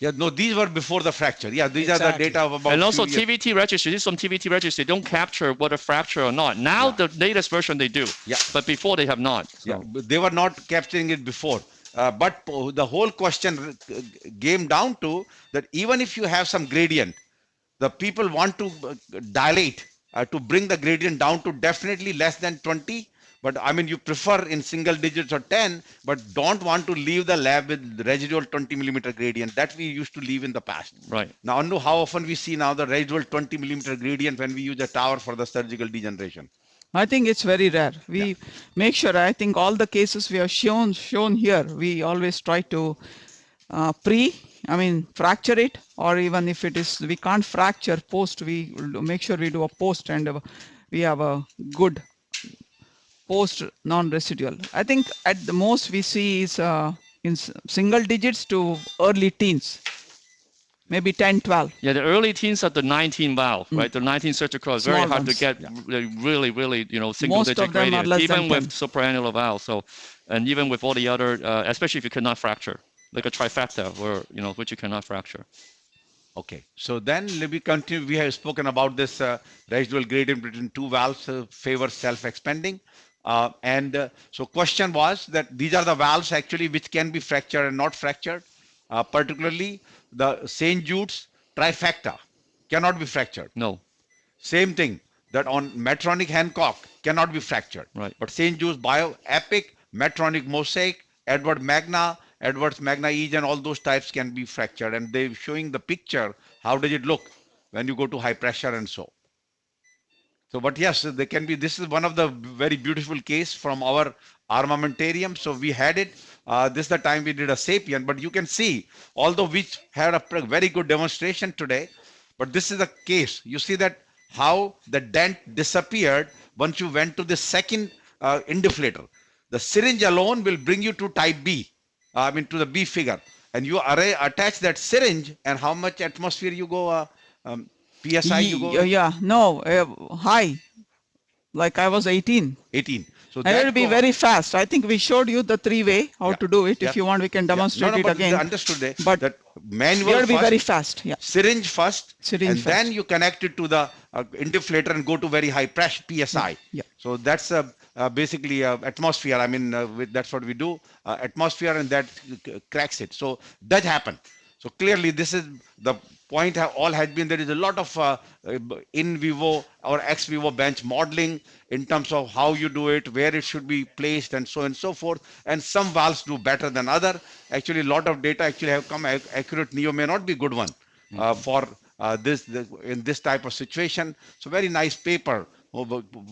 Yeah, no, these were before the fracture. Yeah, these are the data of about. And also TVT registry, this is some TVT registry, they don't capture whether fracture or not. Now the latest version they do, but before they have not. So. Yeah, they were not capturing it before. But the whole question came down to that even if you have some gradient, the people want to dilate to bring the gradient down to definitely less than 20. But I mean, you prefer in single digits or 10, but don't want to leave the lab with residual 20mm gradient that we used to leave in the past. Right. Now, I know how often we see now the residual 20mm gradient when we use a TAVR for the surgical degeneration. I think it's very rare. We make sure, I think all the cases we have shown here, we always try to fracture it, or even if it is, we can't fracture post, we make sure we do a post and we have a good post non-residual. I think at the most we see is in single digits to early teens. Maybe 10, 12. Yeah, the early teens are the 19 valve, right? The 19 surgical is very hard to get really, single digit gradient, even with supraannular valve. So, and even with all the other, especially if you cannot fracture, like a trifecta, which you cannot fracture. Okay, so then let me continue. We have spoken about this residual gradient between two valves favor self-expanding. So question was that these are the valves actually which can be fractured and not fractured, particularly the St. Jude's trifecta cannot be fractured. No. Same thing that on Medtronic Hancock cannot be fractured. Right. But St. Jude's Epic, Medtronic Mosaic, Edwards Magna Ege, and all those types can be fractured. And they're showing the picture. How does it look when you go to high pressure and so. So, but yes, they can be. This is one of the very beautiful case from our armamentarium. So we had it. This is the time we did a sapien, but you can see, although we had a very good demonstration today, but this is the case. You see that how the dent disappeared once you went to the second indeflator. The syringe alone will bring you to type B, to the B figure. And you attach that syringe, and how much atmosphere you go, PSI you go? High. Like I was 18. 18. So and it will be very fast. I think we showed you the three-way, how to do it. If you want, we can demonstrate it again. Understood but that manual will be very fast. Yeah. Syringe first, then you connect it to the indeflator and go to very high pressure PSI. Yeah. So that's basically atmosphere. That's what we do. Atmosphere, and that cracks it. So that happened. So clearly, this is the point. All has been there is a lot of in vivo or ex vivo bench modeling in terms of how you do it, where it should be placed, and so on and so forth. And some valves do better than other. Actually, a lot of data actually have come. Accurate neo may not be good one for in this type of situation. So very nice paper.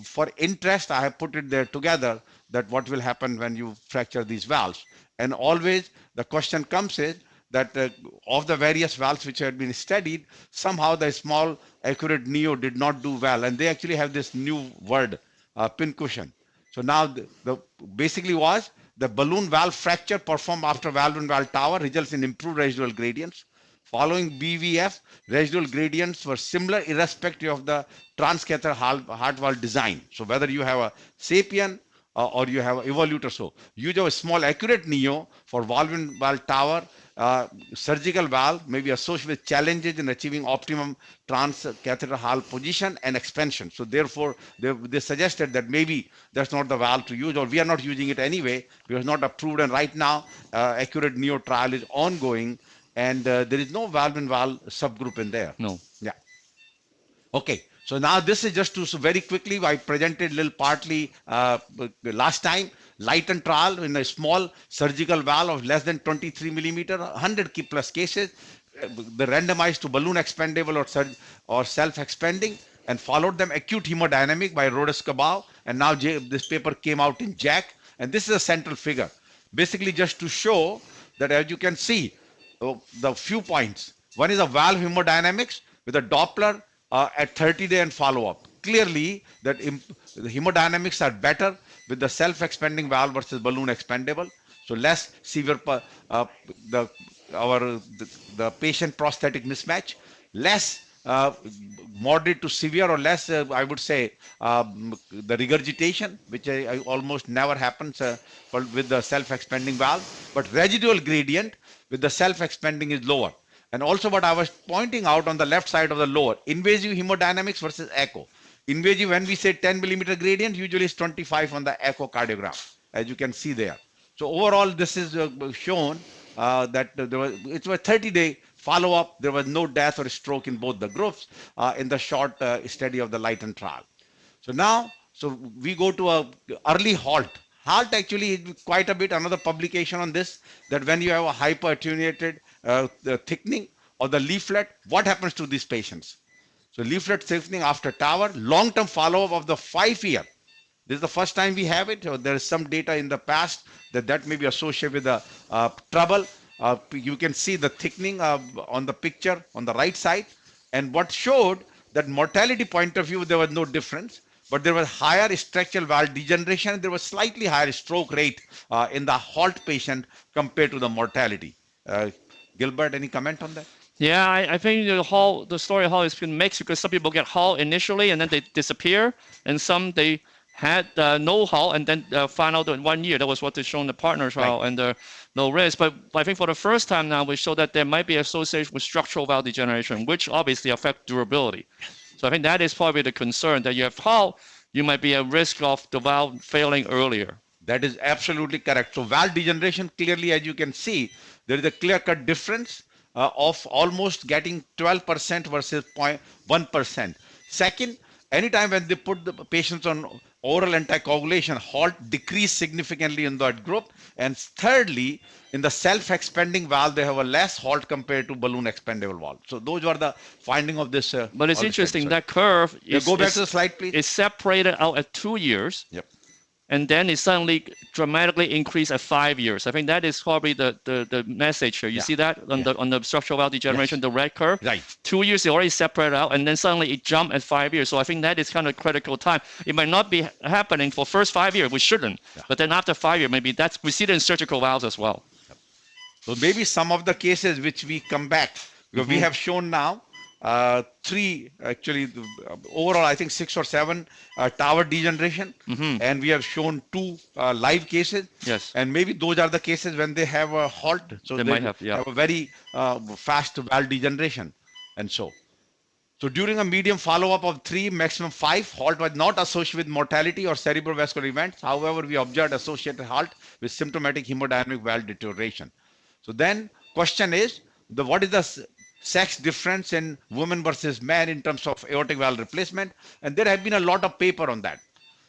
For interest, I have put it there together that what will happen when you fracture these valves. And always the question comes is that of the various valves which had been studied, somehow the small accurate neo did not do well, and they actually have this new word, pincushion. So now basically was the balloon valve fracture performed after valve-in-valve TAVR results in improved residual gradients. Following BVF, residual gradients were similar irrespective of the transcatheter heart valve design. So whether you have a sapien or you have an Evolut or so, use a small accurate neo for valve-in-valve TAVR, surgical valve may be associated with challenges in achieving optimum transcatheter valve position and expansion. So therefore, they suggested that maybe that's not the valve to use, or we are not using it anyway because it's not approved. And right now, accurate neo trial is ongoing, and there is no valve-in-valve subgroup in there. No. Yeah. Okay. So now this is just to, so very quickly, I presented a little partly last time, Lighten trial in a small surgical valve of less than 23 millimeter, 100 plus cases, the randomized to balloon expandable or self-expanding, and followed them acute hemodynamic by Rodescabau. And now this paper came out in JACC, and this is a central figure. Basically just to show that, as you can see, the few points. One is a valve hemodynamics with a Doppler at 30-day and follow-up. Clearly, that the hemodynamics are better with the self-expanding valve versus balloon expandable. So less severe the patient prosthetic mismatch, less moderate to severe, or less I would say the regurgitation, which almost never happens with the self-expanding valve, but residual gradient with the self-expanding is lower. And also what I was pointing out on the left side of the lower, invasive hemodynamics versus echo. Invasive, when we say 10 millimeter gradient, usually is 25 on the echocardiogram, as you can see there. So overall, this is shown that it was 30-day follow-up. There was no death or stroke in both the groups in the short study of the Lighten trial. So now, we go to a early halt. Halt actually is quite a bit, another publication on this, that when you have a hyperattenuated thickening of the leaflet, what happens to these patients? So leaflet thickening after TAVR, long-term follow-up of the 5-year. This is the first time we have it. There is some data in the past that may be associated with the trouble. You can see the thickening on the picture on the right side. And what showed that mortality point of view, there was no difference, but there was higher structural valve degeneration. There was slightly higher stroke rate in the halt patient compared to the mortality. Gilbert, any comment on that? Yeah, I think the story of halt has been mixed, because some people get halt initially and then they disappear, and some they had no halt and then found out in 1 year. That was what they showed in the partner trial, right, and no risk. But I think for the first time now, we show that there might be association with structural valve degeneration, which obviously affect durability. So I think that is probably the concern, that you have halt, you might be at risk of the valve failing earlier. That is absolutely correct. So valve degeneration, clearly, as you can see, there is a clear-cut difference of almost getting 12% versus 0.1%. Second, anytime when they put the patients on oral anticoagulation, halt decreased significantly in that group. And thirdly, in the self-expanding valve, they have a less halt compared to balloon expandable valve. So those were the finding of this. But it's interesting, that curve is, go back to the slide, please. Is separated out at 2 years. Yep. And then it suddenly dramatically increased at 5 years. I think that is probably the message here. You see that on the structural valve degeneration, the red curve? Right. 2 years, it already separated out, and then suddenly it jumped at 5 years. So I think that is kind of critical time. It might not be happening for first 5 years, we shouldn't. Yeah. But then after 5 years, maybe we see it in surgical valves as well. So maybe some of the cases which we come back, because we have shown now 3, actually, overall, I think 6 or 7 TAVR degeneration, and we have shown 2 live cases. Yes. And maybe those are the cases when they have a halt. So they might have a very fast valve degeneration. And so during a medium follow-up of 3, maximum 5, halt was not associated with mortality or cerebral vascular events. However, we observed associated halt with symptomatic hemodynamic valve deterioration. So then question is, what is the sex difference in women versus men in terms of aortic valve replacement? And there have been a lot of paper on that.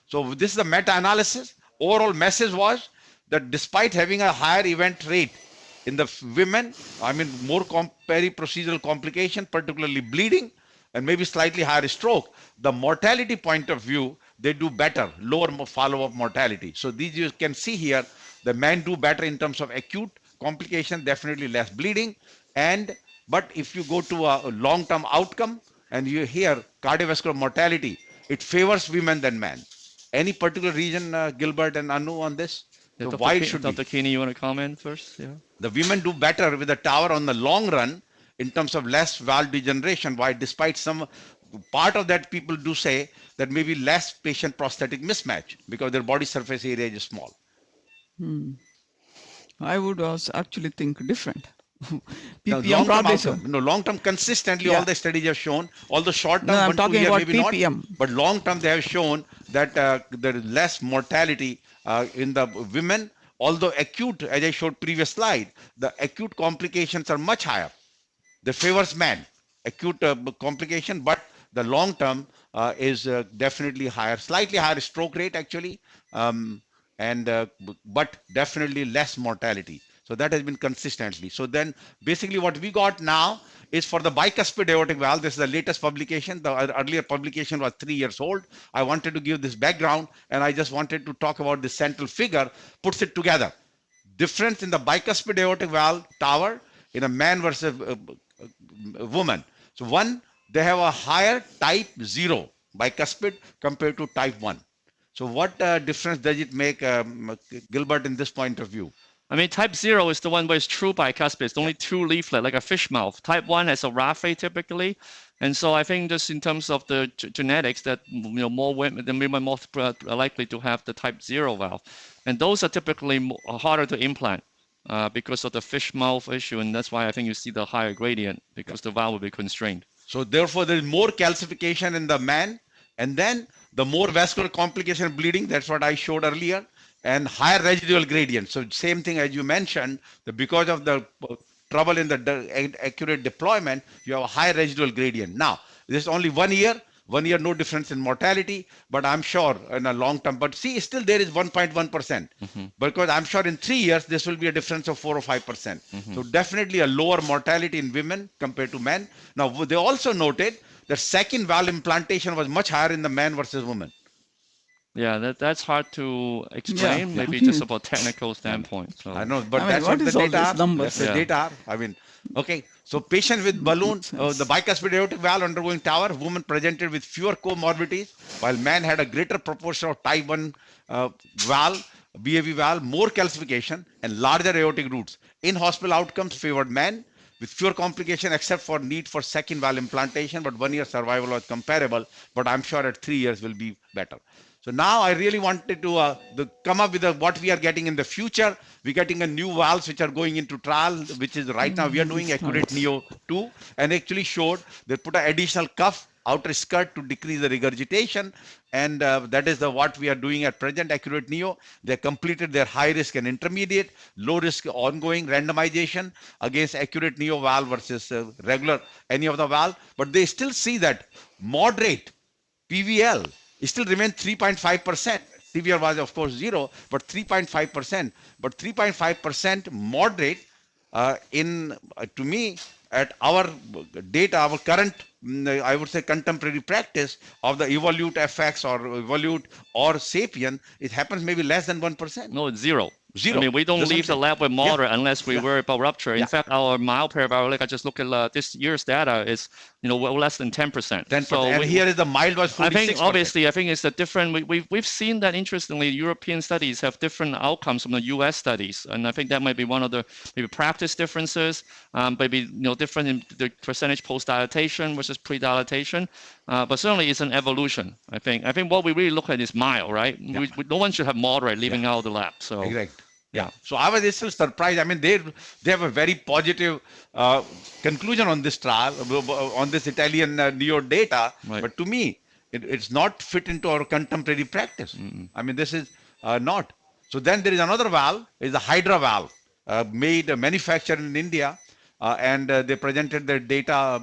So this is a meta-analysis. Overall message was that despite having a higher event rate in the women, I mean more peri-procedural complication, particularly bleeding, and maybe slightly higher stroke, the mortality point of view, they do better, lower follow-up mortality. So these you can see here, the men do better in terms of acute complication, definitely less bleeding. But if you go to a long-term outcome and you hear cardiovascular mortality, it favors women than men. Any particular reason, Gilbert and Anu, on this? Yeah, so why should Dr. Keeney, you want to comment first? Yeah. The women do better with the TAVR on the long run in terms of less valve degeneration. Why? Despite some part of that, people do say that maybe less patient prosthetic mismatch because their body surface area is small. I would also actually think different. ppm probably so. No, long-term consistently Yeah. all the studies have shown, although short-term, No, I'm 1 2 talking year about maybe ppm. not, but long-term they have shown that there is less mortality in the women, although acute, as I showed previous slide, the acute complications are much higher. The favors man, acute complication, but the long term is definitely higher, slightly higher stroke rate actually, and but definitely less mortality. So that has been consistently. So then basically what we got now is for the bicuspid aortic valve. This is the latest publication. The earlier publication was 3 years old. I wanted to give this background, and I just wanted to talk about the central figure, puts it together. Difference in the bicuspid aortic valve TAVR in a man versus a woman. So one, they have a higher type 0 bicuspid compared to type 1. So what difference does it make, Gilbert, in this point of view? I mean, type 0 is the one where it's true bicuspid. It's only 2 leaflet, like a fish mouth. Type 1 has a raphe typically. And so I think just in terms of the genetics that, more women more are likely to have the type 0 valve. And those are typically harder to implant because of the fish mouth issue. And that's why I think you see the higher gradient because the valve will be constrained. So therefore, there is more calcification in the man, and then the more vascular complication of bleeding. That's what I showed earlier. And higher residual gradient. So same thing as you mentioned, that because of the trouble in the accurate deployment, you have a high residual gradient. Now, this is only 1 year. 1 year, no difference in mortality, but I'm sure in a long term. But see, still there is 1.1%, because I'm sure in 3 years, this will be a difference of 4 or 5%. So definitely a lower mortality in women compared to men. Now, they also noted that second valve implantation was much higher in the man versus woman. Yeah, that's hard to explain, maybe just about technical standpoint. So. I know, but I mean, that's what the data are. That's the data are. I mean, okay. So patient with balloon, the bicuspid aortic valve undergoing TAVR, woman presented with fewer comorbidities, while man had a greater proportion of type 1 valve, BAV valve, more calcification, and larger aortic roots. In-hospital outcomes favored man with fewer complications except for need for second valve implantation, but 1 year survival was comparable, but I'm sure at 3 years will be better. So now I really wanted to come up with what we are getting in the future. We're getting a new valves which are going into trial, which is right now we are doing Accurate Neo 2, and actually showed they put an additional cuff outer skirt to decrease the regurgitation, and that is what we are doing at present. Accurate Neo, they completed their high risk and intermediate, low risk ongoing randomization against Accurate Neo valve versus regular any of the valve, but they still see that moderate PVL still remains 3.5%. Severe was of course 0, but 3.5%. But 3.5% moderate to me, at our data, our current, I would say contemporary practice of the Evolut FX or Evolut or Sapien, it happens maybe less than 1%. No, it's 0. Zero. I mean, we don't leave the lab with moderate unless we worry about rupture. In fact, our mild paravalvulic, I just look at this year's data, is well less than 10%. 10%. So and here is the mild was 46%. I think obviously, I think it's a different. We've seen that interestingly, European studies have different outcomes from the U.S. studies, and I think that might be one of the maybe practice differences, maybe different in the percentage post-dilatation versus pre-dilatation. But certainly it's an evolution. I think what we really look at is mild, right? Yeah. No one should have moderate leaving out of the lab. So exactly. Yeah. So I was still surprised. I mean, they have a very positive conclusion on this trial, on this Italian Neo data. Right. But to me, it's not fit into our contemporary practice. I mean, this is not. So then there is another valve, is the Hydra valve, manufactured in India. And they presented their data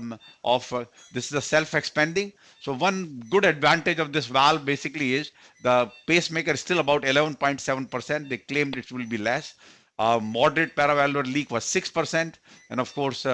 this is a self-expanding. So one good advantage of this valve basically is the pacemaker is still about 11.7%. They claimed it will be less. Moderate paravalvular leak was 6%. And of course,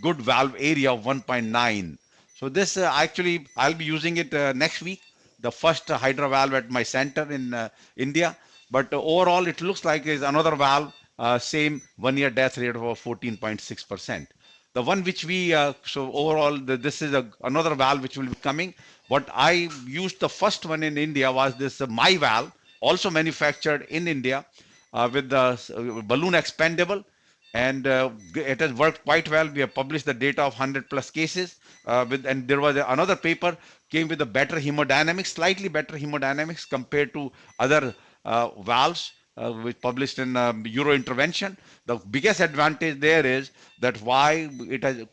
good valve area of 1.9. So this actually, I'll be using it next week, the first Hydra valve at my center in India. But overall, it looks like it's another valve. Same 1 year death rate of 14.6%. The one which we, so overall, this is another valve which will be coming. What I used the first one in India was this My valve, also manufactured in India with the balloon expandable. And it has worked quite well. We have published the data of 100 plus cases. And there was another paper came with a better hemodynamics, slightly better hemodynamics compared to other valves. which published in Euro Intervention. The biggest advantage there is that why it has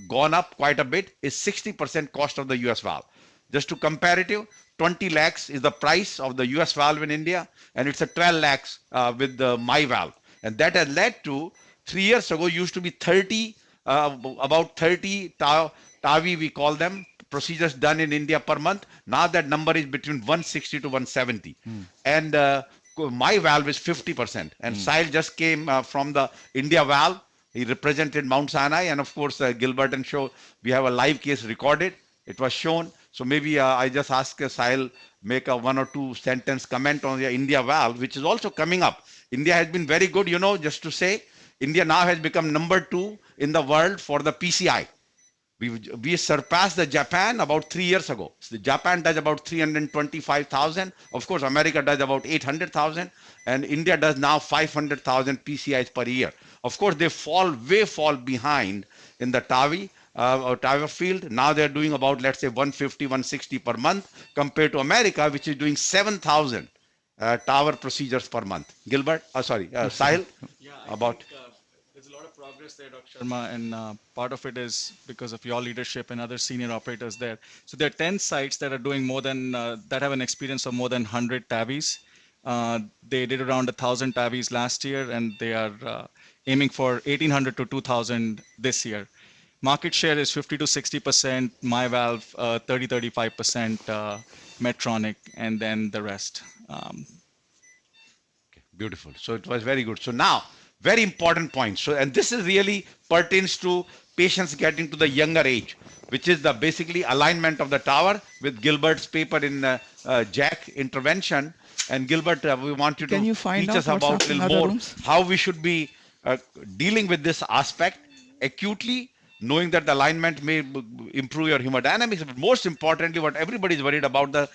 gone up quite a bit is 60% cost of the US valve. Just to comparative, 20 lakhs is the price of the US valve in India, and it's a 12 lakhs with the my valve. And that has led to 3 years ago used to be 30, about 30 TAVI we call them, procedures done in India per month. Now that number is between 160 to 170. And my valve is 50%. And Sahil just came from the India valve. He represented Mount Sinai, and of course Gilbert and Show, we have a live case recorded. It was shown. So maybe I just ask Sahil make a 1 or 2 sentence comment on the India valve, which is also coming up. India has been very good, you know, just to say, India now has become number 2 in the world for the PCI. We surpassed the Japan about 3 years ago. So Japan does about 325,000. Of course, America does about 800,000, and India does now 500,000 PCIs per year. Of course, they fall behind in the TAVI or TAVR field. Now they're doing about, let's say, 150, 160 per month compared to America, which is doing 7,000 TAVR procedures per month. Gilbert, Sahil, about. There's a lot of progress there, Dr. Sharma, and part of it is because of your leadership and other senior operators there. So there are 10 sites that are doing more than, that have an experience of more than 100 TAVIs. They did around 1,000 TAVIs last year, and they are aiming for 1,800 to 2,000 this year. Market share is 50 to 60%, my valve 30-35%, Medtronic, and then the rest. Okay, beautiful. So it was very good. So now, very important point. So, and this is really pertains to patients getting to the younger age, which is the basically alignment of the tower with Gilbert's paper in JACC intervention. And Gilbert, we want you to teach us about a little more how we should be dealing with this aspect acutely, knowing that the alignment may improve your hemodynamics, but most importantly, what everybody is worried about, the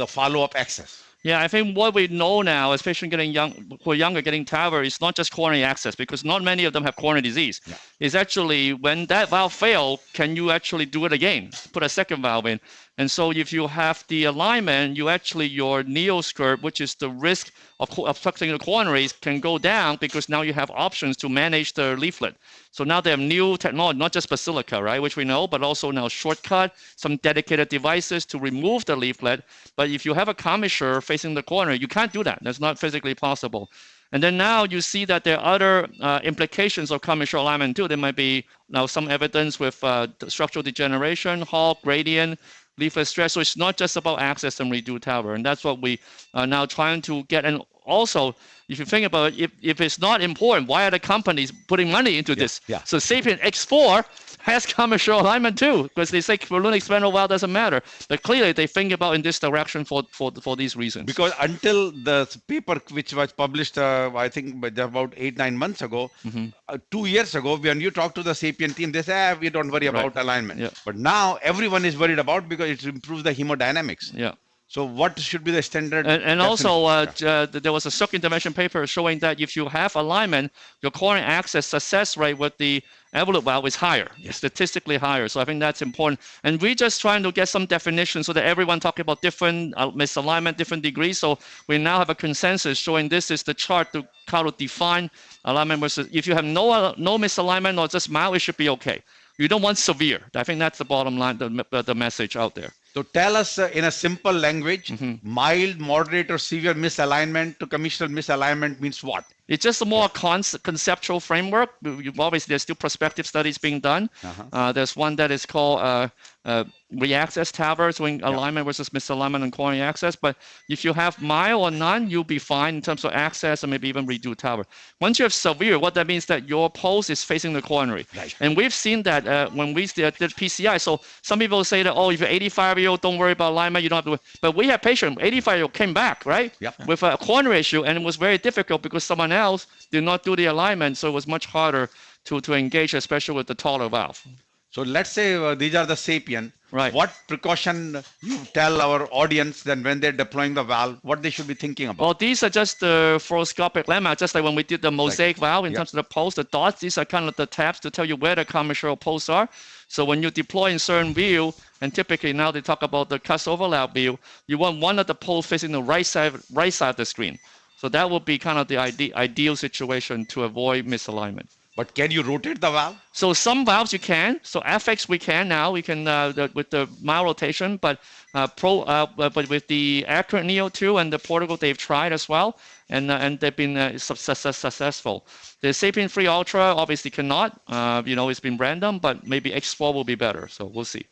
follow-up access. Yeah, I think what we know now, especially who are younger, getting TAVR, is not just coronary access, because not many of them have coronary disease. Yeah. It's actually when that valve fails, can you actually do it again? Put a second valve in. And so if you have the alignment, your neoskirt, which is the risk of obstructing the coronaries, can go down because now you have options to manage the leaflet. So now they have new technology, not just basilica, right, which we know, but also now shortcut, some dedicated devices to remove the leaflet. But if you have a commissure facing the coronary, you can't do that. That's not physically possible. And then now you see that there are other implications of commissure alignment too. There might be now some evidence with structural degeneration, Hall, gradient, leaflet stress. So it's not just about access and redo TAVR. And that's what we are now trying to get. And also, if you think about it, if it's not important, why are the companies putting money into this? Yeah. So SAPIEN X4 has commissure alignment too, because they say balloon expandable valve doesn't matter. But clearly they think about in this direction for these reasons. Because until the paper which was published, I think about 8-9 months ago, 2 years ago, when you talk to the SAPIEN team, they say, we don't worry about alignment. Yeah. But now everyone is worried about because it improves the hemodynamics. Yeah. So what should be the standard? And also, there was a Suk intervention paper showing that if you have alignment, your coronary access success rate with the Evolut valve is higher, statistically higher. So I think that's important. And we're just trying to get some definition so that everyone talking about different misalignment, different degrees. So we now have a consensus showing this is the chart to how to define alignment versus if you have no misalignment or just mild, it should be okay. You don't want severe. I think that's the bottom line, the message out there. So tell us in a simple language, mild, moderate, or severe misalignment to commissional misalignment means what? It's just a more conceptual framework. Obviously, there's still prospective studies being done. There's one that is called reaccess TAVR, showing alignment versus misalignment and coronary access. But if you have mild or none, you'll be fine in terms of access and maybe even redo TAVR. Once you have severe, what that means that your pulse is facing the coronary. Right. And we've seen that when we did PCI. So some people say that, oh, if you're 85-year-old, don't worry about alignment, you don't have to worry. But we have patients, 85-year-old came back, right? Yep. With a coronary issue, and it was very difficult because someone else did not do the alignment, so it was much harder to engage, especially with the taller valve. So let's say these are the SAPIEN. Right. What precaution you tell our audience then when they're deploying the valve, what they should be thinking about? Well, these are just the fluoroscopic landmark, just like when we did the Mosaic valve in terms of the pulse, the dots. These are kind of the tabs to tell you where the commissure pulse are. So when you deploy in certain view, and typically now they talk about the cusp overlap view, you want one of the poles facing the right side of the screen. So that would be kind of the ideal situation to avoid misalignment. But can you rotate the valve? So some valves you can. So FX we can now. We can with the mild rotation, but but with the accurate Neo2 and the Portugal they've tried as well, and they've been successful. The Sapien 3 Ultra obviously cannot. It's been random, but maybe X4 will be better. So we'll see.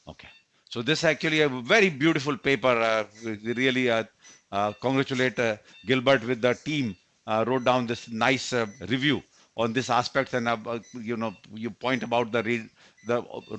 Okay. So this is actually a very beautiful paper. We really congratulate Gilbert with the team. Wrote down this nice review on this aspect, and you point about the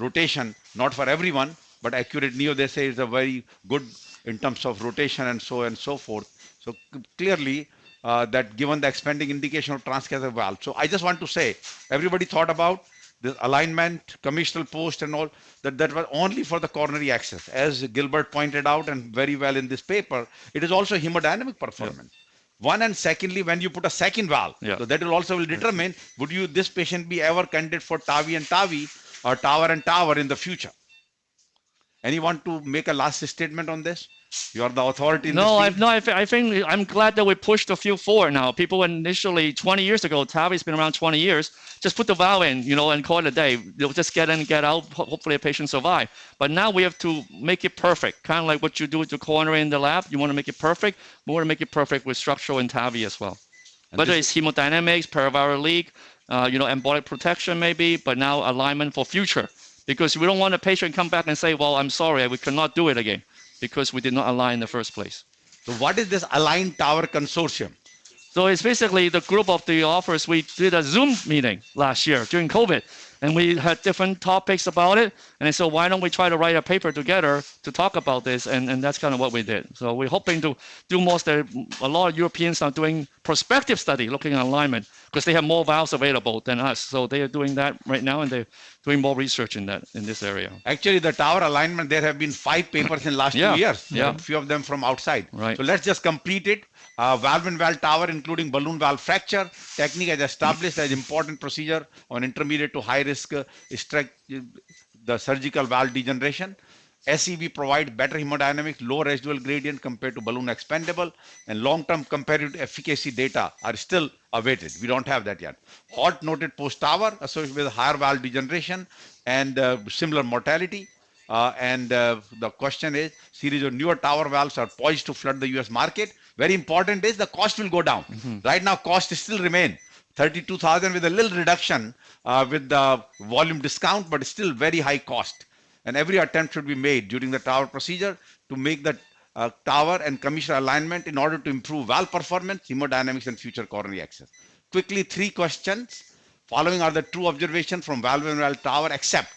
rotation, not for everyone, but accurate Neo, they say, is a very good in terms of rotation and so forth. So clearly that given the expanding indication of transcatheter valve. So I just want to say, everybody thought about this alignment, commissional post and all, that was only for the coronary access. As Gilbert pointed out, and very well in this paper, it is also hemodynamic performance. Yeah. One, and secondly, when you put a second valve, so that will also determine, would this patient be ever candidate for TAVI and TAVI or TAVR and TAVR in the future? Anyone to make a last statement on this? You are the authority in this field. I think I'm glad that we pushed a few forward now. People initially 20 years ago, TAVI's been around 20 years, just put the valve in, and call it a day. They'll just get in and get out. Hopefully a patient survive. But now we have to make it perfect, kind of like what you do with the coronary in the lab. You want to make it perfect. We want to make it perfect with structural and TAVI as well. And whether it's hemodynamics, paraviral leak, embolic protection maybe, but now alignment for future. Because we don't want a patient come back and say, well, I'm sorry, we cannot do it again, because we did not align in the first place. So what is this Aligned TAVR Consortium? So it's basically the group of the authors. We did a Zoom meeting last year during COVID, and we had different topics about it. And I said, why don't we try to write a paper together to talk about this? And that's kind of what we did. So we're hoping to do more. A lot of Europeans are doing prospective study looking at alignment because they have more valves available than us. So they are doing that right now, and they're doing more research in this area. Actually, the TAVR alignment, there have been 5 papers in last 2 years. Yeah. A few of them from outside. Right. So let's just complete it. Valve-in-valve TAVR, including balloon valve fracture technique, as established as important procedure on intermediate to high risk the surgical valve degeneration. SEV provides better hemodynamics, low residual gradient compared to balloon expandable, and long-term comparative efficacy data are still awaited. We don't have that yet. Holt noted post-TAVR associated with higher valve degeneration and similar mortality. The question is, series of newer TAVR valves are poised to flood the US market. Very important is the cost will go down. Right now, cost still remain 32,000 with a little reduction with the volume discount, but still very high cost. And every attempt should be made during the TAVR procedure to make the TAVR and commissioner alignment in order to improve valve performance, hemodynamics, and future coronary access. Quickly, 3 questions. Following are the true observations from valve-in-valve TAVR, except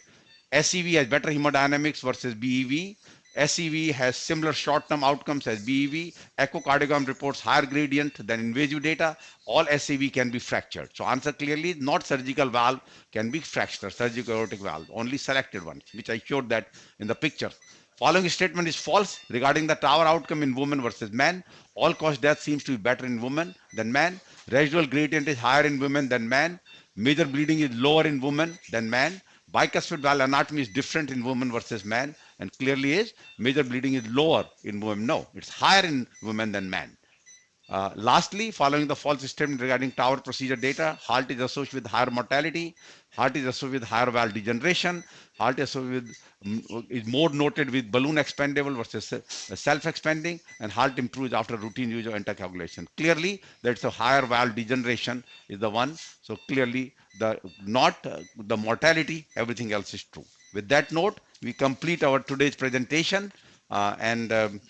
SEV has better hemodynamics versus BEV. SEV has similar short-term outcomes as BEV. Echocardiogram reports higher gradient than invasive data. All SEV can be fractured. So answer clearly, not surgical valve can be fractured, surgical aortic valve, only selected ones, which I showed that in the picture. Following statement is false regarding the TAVR outcome in women versus men. All-cause death seems to be better in women than men. Residual gradient is higher in women than men. Major bleeding is lower in women than men. Bicuspid valve anatomy is different in women versus men, and clearly is major bleeding is lower in women. No, it's higher in women than men. Lastly, following the false statement regarding TAVR procedure data, heart is associated with higher mortality, heart is associated with higher valve degeneration, heart is associated with, is more noted with balloon expandable versus self-expanding, and heart improves after routine use of anticoagulation. Clearly, that's a higher valve degeneration is the one. So clearly, the mortality, everything else is true. With that note, we complete our today's presentation, and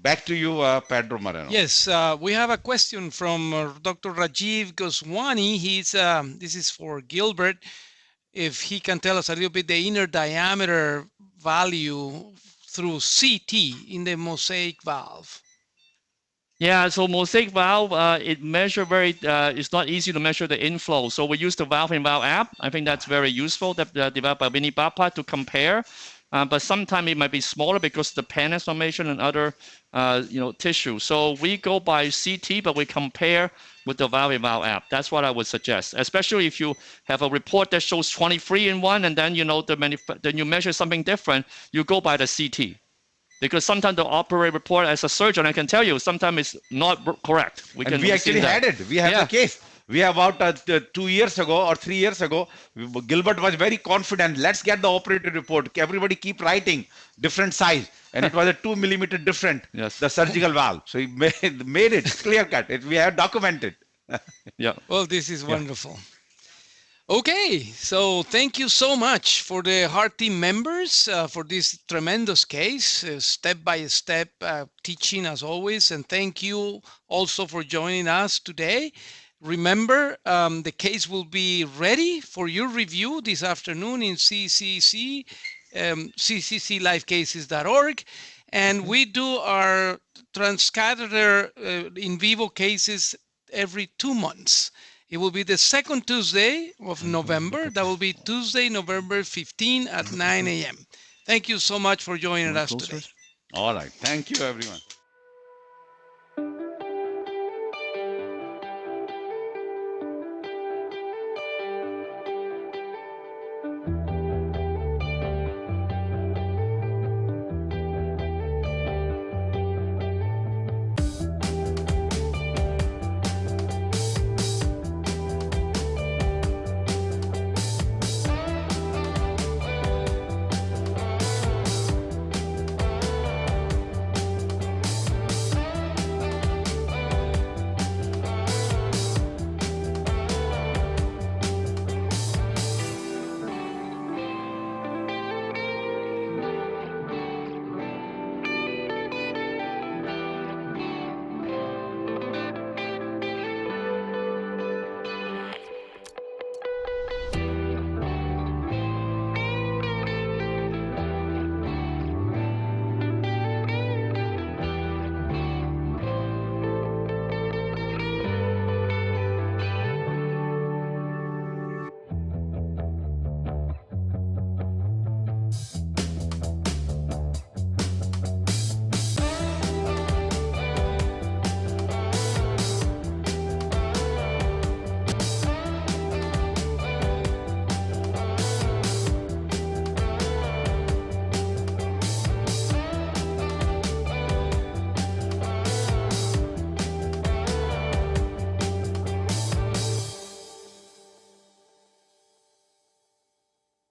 back to you, Pedro Moreno. Yes, we have a question from Dr. Rajiv Goswami. This is for Gilbert. If he can tell us a little bit the inner diameter value through CT in the Mosaic valve. Yeah, so Mosaic valve, it measure it's not easy to measure the inflow. So we use the valve-in-valve app. I think that's very useful, that developed by Vinny Bappa to compare. But sometimes it might be smaller because of the pannus formation and other, tissue. So we go by CT, but we compare with the valve-in-valve app. That's what I would suggest, especially if you have a report that shows 23 in one, and then then you measure something different. You go by the CT. because sometimes the operator report as a surgeon, I can tell you, sometimes it's not correct. We can actually had it. We have the case. We have about 2 years ago or 3 years ago, Gilbert was very confident. Let's get the operator report. Everybody keep writing different size. And it was a 2 millimeter different, the surgical valve. So he made it clear cut. We have documented. Yeah. Well, this is wonderful. Okay, so thank you so much for the heart team members for this tremendous case, step-by-step teaching as always. And thank you also for joining us today. Remember, the case will be ready for your review this afternoon in ccclivecases.org. And we do our transcatheter in vivo cases every 2 months. It will be the second Tuesday of November. That will be Tuesday, November 15 at 9 a.m. Thank you so much for joining us today. All right. Thank you, everyone.